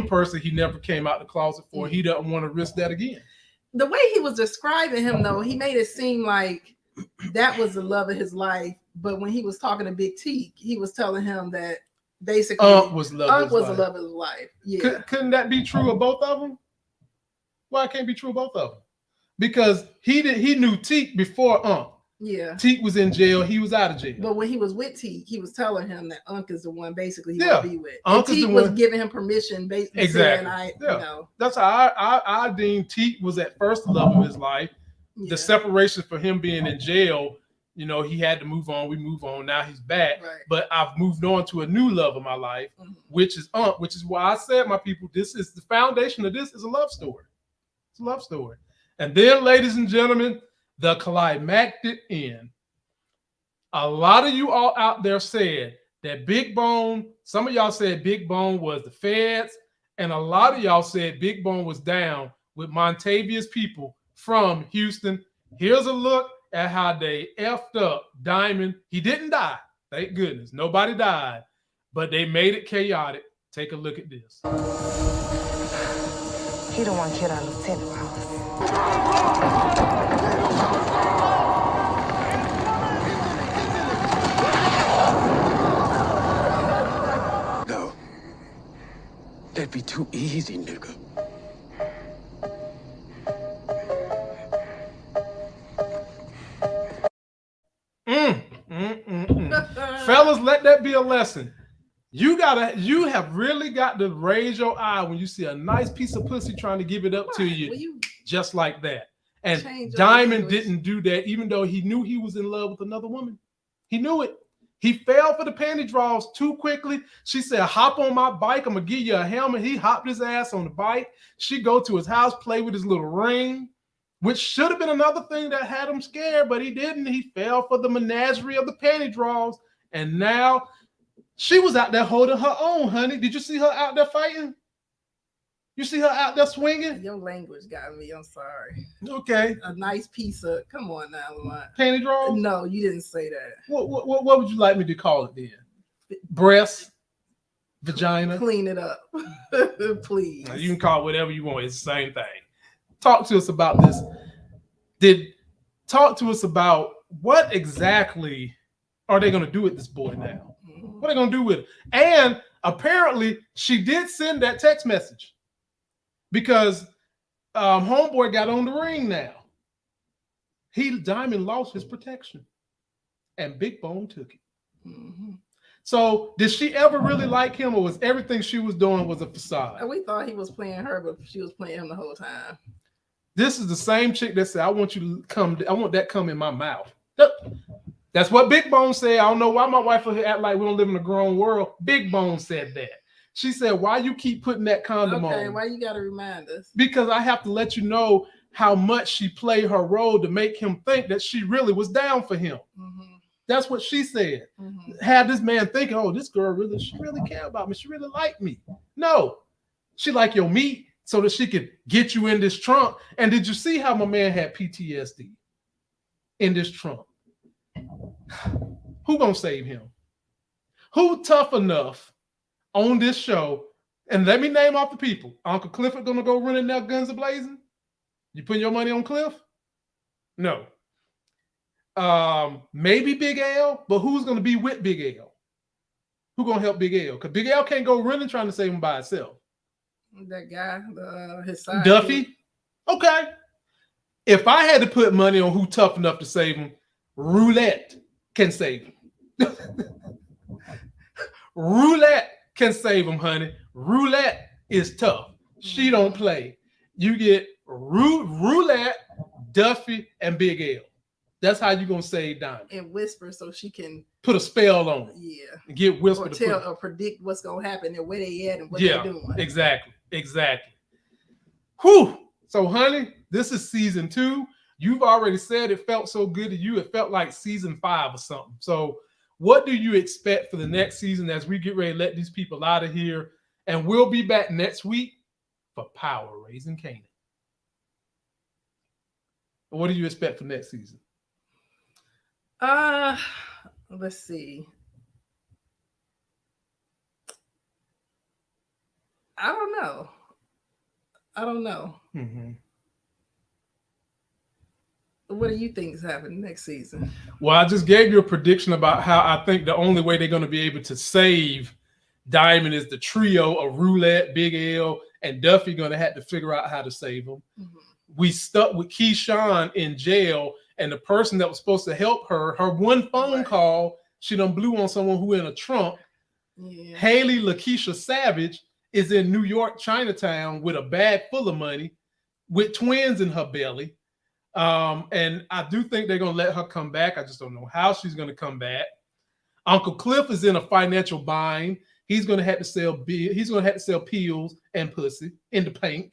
person he never came out the closet for. He doesn't want to risk that again. The way he was describing him, though, he made it seem like that was the love of his life. But when he was talking to Big T, he was telling him that basically was the love of his life. Yeah. Couldn't that be true of both of them? Why can't it be true of both of them? Because he knew Teak before Yeah. Teak was in jail. He was out of jail. But when he was with Teak, he was telling him that Unc is the one basically he would be with. Teak was giving him permission, basically. Exactly. Saying, That's how I deem Teak was at first the love of his life. Yeah. The separation for him being in jail, he had to move on. We move on. Now he's back. Right. But I've moved on to a new love of my life, which is Unc, which is why I said, my people, this is the foundation of this is a love story. It's a love story. And then, ladies and gentlemen, the climactic end. A lot of you all out there said that Big Bone, some of y'all said Big Bone was the feds, and a lot of y'all said Big Bone was down with Montavious people from Houston. Here's a look at how they effed up Diamond. He didn't die. Thank goodness. Nobody died. But they made it chaotic. Take a look at this. He don't want to kill our lieutenant house. No. That'd be too easy, nigga. Fellas, let that be a lesson. You have really got to raise your eye when you see a nice piece of pussy trying to give it up to you, just like that. And Diamond didn't do that, even though he knew he was in love with another woman. He knew it. He fell for the panty draws too quickly. She said, hop on my bike. I'm going to give you a helmet. He hopped his ass on the bike. She go to his house, play with his little ring, which should have been another thing that had him scared, but he didn't. He fell for the menagerie of the panty draws. And now she was out there holding her own, honey. Did you see her out there fighting? You see her out there swinging? Your language got me. I'm sorry. Okay. A nice piece of, come on now, Lamont. Panty draws? No, you didn't say that. What would you like me to call it then? Breast? Vagina? Clean it up. Please. You can call it whatever you want. It's the same thing. Talk to us about this. Talk to us about what exactly are they going to do with this boy now? What are they going to do with it? And apparently she did send that text message. Because homeboy got on the ring now. Diamond lost his protection. And Big Bone took it. Mm-hmm. So did she ever really like him, or was everything she was doing was a facade? We thought he was playing her, but she was playing him the whole time. This is the same chick that said, I want you to come, I want that come in my mouth. That's what Big Bone said. I don't know why my wife will act like we don't live in a grown world. Big Bone said that. She said, why you keep putting that condom on? Okay, why you got to remind us? Because I have to let you know how much she played her role to make him think that she really was down for him. Mm-hmm. That's what she said. Mm-hmm. Had this man thinking, oh, this girl she really care about me. She really like me. No, she like your meat so that she could get you in this trunk. And did you see how my man had PTSD in this trunk? Who gonna save him? Who tough enough on this show? And let me name off the people. Uncle Clifford gonna go running there guns a-blazing? You putting your money on Cliff? No. Maybe Big L, but who's gonna be with Big L? Who gonna help Big L? Because Big L can't go running trying to save him by itself. That guy, his side. Duffy? Okay. If I had to put money on who tough enough to save him, Roulette can save him. Roulette can save him, honey. Roulette is tough. She don't play. You get Roulette, Duffy, and Big L. That's how you gonna save Diamond. And Whisper so she can put a spell on it. Yeah. And get Whisper or to tell or predict what's gonna happen and where they at and what they're doing. Exactly. Whew. So, honey, this is season 2. You've already said it felt so good to you. It felt like season 5 or something. So what do you expect for the next season as we get ready to let these people out of here? And we'll be back next week for Power Raising Canaan. What do you expect for next season? Let's see. I don't know. Mm-hmm. What do you think is happening next season? Well, I just gave you a prediction about how I think the only way they're going to be able to save Diamond is the trio of Roulette, Big L, and Duffy going to have to figure out how to save him. Mm-hmm. We stuck with Keyshawn in jail, and the person that was supposed to help her one phone call, she done blew on someone who in a trunk. Yeah. Hailey Lakeisha Savage is in New York, Chinatown with a bag full of money with twins in her belly. And I do think they're going to let her come back. I just don't know how she's going to come back. Uncle Cliff is in a financial bind. He's going to have to sell pills and pussy in the Pynk.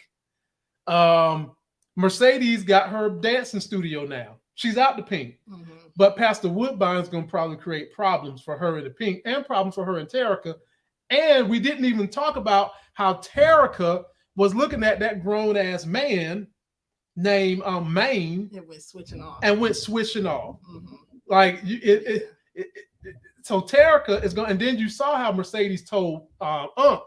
Mercedes got her dancing studio now. She's out the Pynk. Mm-hmm. But Pastor Woodbine's going to probably create problems for her in the Pynk and problems for her in Terica. And we didn't even talk about how Terica was looking at that grown-ass man named Maine and went switching off. Mm-hmm. Like so Terica is going, and then you saw how Mercedes told Unc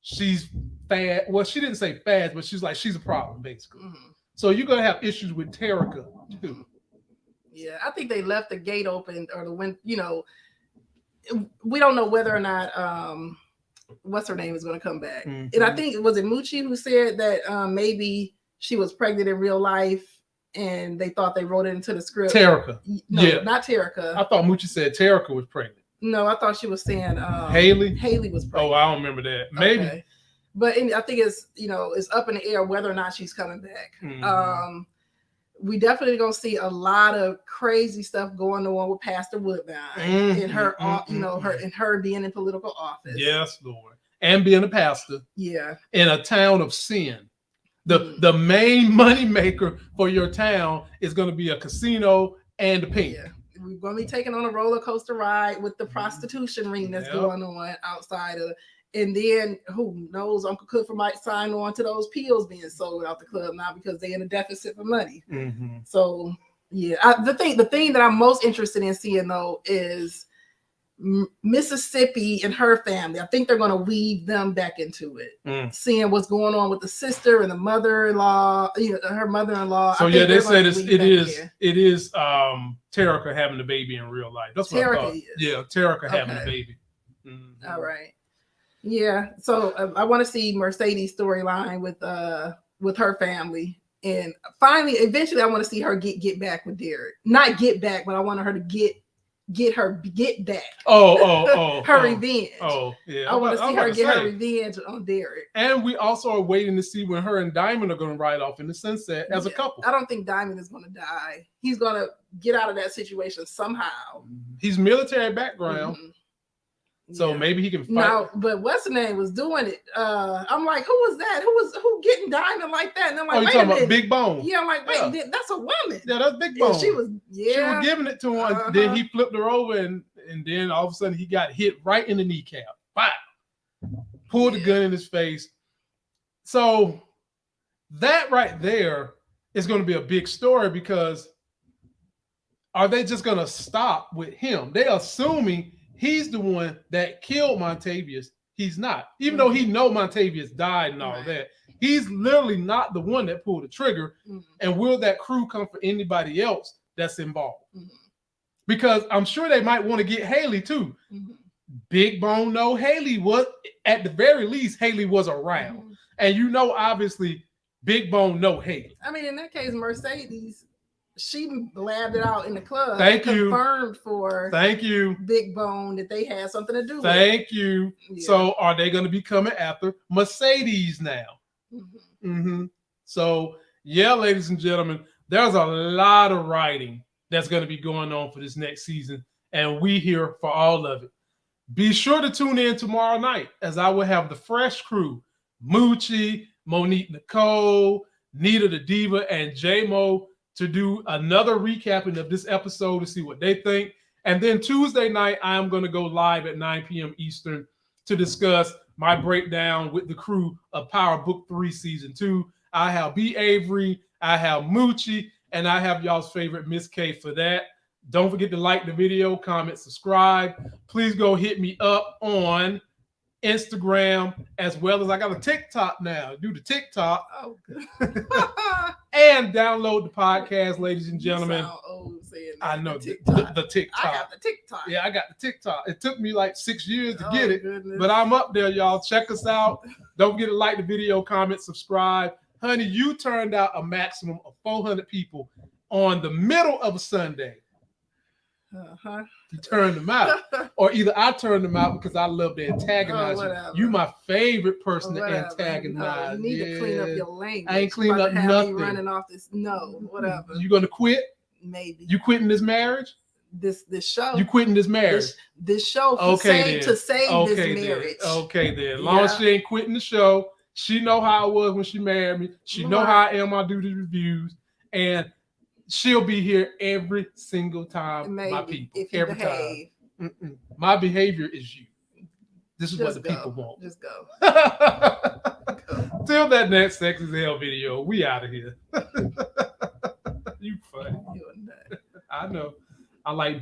she's fast. Well, she didn't say fast, but she's like she's a problem basically. Mm-hmm. So you're gonna have issues with Terica too. Yeah, I think they left the gate open, or the when we don't know whether or not what's her name is going to come back. Mm-hmm. And I think was it Moochie who said that maybe she was pregnant in real life, and they thought they wrote it into the script. Terica. No, not Terica. I thought Moochie said Terica was pregnant. No, I thought she was saying Hailey. Hailey was pregnant. Oh, I don't remember that. Maybe. Okay. But I think it's it's up in the air whether or not she's coming back. Mhm. We definitely gonna see a lot of crazy stuff going on with Pastor Woodbine and her, her being in political office. Yes, Lord, and being a pastor. Yeah, in a town of sin. The main money maker for your town is going to be a casino and a Pynk. Yeah. We're going to be taking on a roller coaster ride with the prostitution ring that's going on outside of. And then who knows, Uncle Clifford might sign on to those pills being sold out the club now because they're in a deficit for money. Mm-hmm. So yeah, the thing that I'm most interested in seeing though is Mississippi and her family. I think they're going to weave them back into it, seeing what's going on with the sister and the mother-in-law, her mother-in-law. So yeah, they said it is Terrica having the baby in real life. That's what I thought. Yeah, Terrica having the baby. Mm-hmm. All right. Yeah. So I want to see Mercedes' storyline with her family, and finally, eventually, I want to see her get back with Derrick. Not get back, but I want her to get back. Her revenge. Oh, yeah. I want to see her get her revenge on Derrick. And we also are waiting to see when her and Diamond are going to ride off in the sunset as a couple. I don't think Diamond is going to die. He's going to get out of that situation somehow. He's military background. Mm-hmm. So maybe he can fight. No, but what's the name was doing it. I'm like, who was that? Who getting Diamond like that? And I'm like, you talking about Big Bone? Yeah, I'm like, wait, that's a woman. Yeah, that's Big Bone. And she was giving it to him. Then he flipped her over, and then all of a sudden he got hit right in the kneecap. Bam! Pulled the gun in his face. So that right there is going to be a big story, because are they just going to stop with him? They're assuming he's the one that killed Montavious. He's not. Even though he know Montavious died and all that, he's literally not the one that pulled the trigger. And will that crew come for anybody else that's involved? Because I'm sure they might want to get Hailey too. Big Bone, no. Hailey was, at the very least, Hailey was around. And obviously, Big Bone, no Hailey. I mean, in that case, Mercedes, she blabbed it out in the club. Confirmed for Big Bone that they had something to do with it. Yeah. So are they going to be coming after Mercedes now? So yeah, ladies and gentlemen, there's a lot of writing that's going to be going on for this next season, and we here for all of it. Be sure to tune in tomorrow night, as I will have the fresh crew, Moochie, Monique Nicole, Nita the Diva, and J-Mo, to do another recapping of this episode to see what they think. And then Tuesday night, I am going to go live at 9 p.m. Eastern to discuss my breakdown with the crew of Power Book 3 Season 2. I have B. Avery, I have Moochie, and I have y'all's favorite Miss K for that. Don't forget to like the video, comment, subscribe. Please go hit me up on Instagram, as well as I got a TikTok now. Do the TikTok. Oh, good. And download the podcast, ladies and gentlemen. You sound old saying that. I know the TikTok. I got the TikTok. Yeah, I got the TikTok. It took me like 6 years to get it, goodness. but I'm up there, y'all. Check us out. Don't forget to like the video, comment, subscribe. Honey, you turned out a maximum of 400 people on the middle of a Sunday. You turned them out, or either I turned them out because I love to antagonize you. You my favorite person to antagonize. You need to clean up your language. I ain't cleaned up nothing. Running off this, whatever. You gonna quit? Maybe. You quitting this marriage? This show. You quitting this marriage? This show to save this marriage. Okay then. As long as she ain't quitting the show, she know how I was when she married me. She know how I am. I do the reviews, and she'll be here every single time. Maybe, my people, if you every behave. time. My behavior is you. This is what the people want. Just go. Till that next Sex is Hell video, we out of here. You funny. You're nuts. I know. I like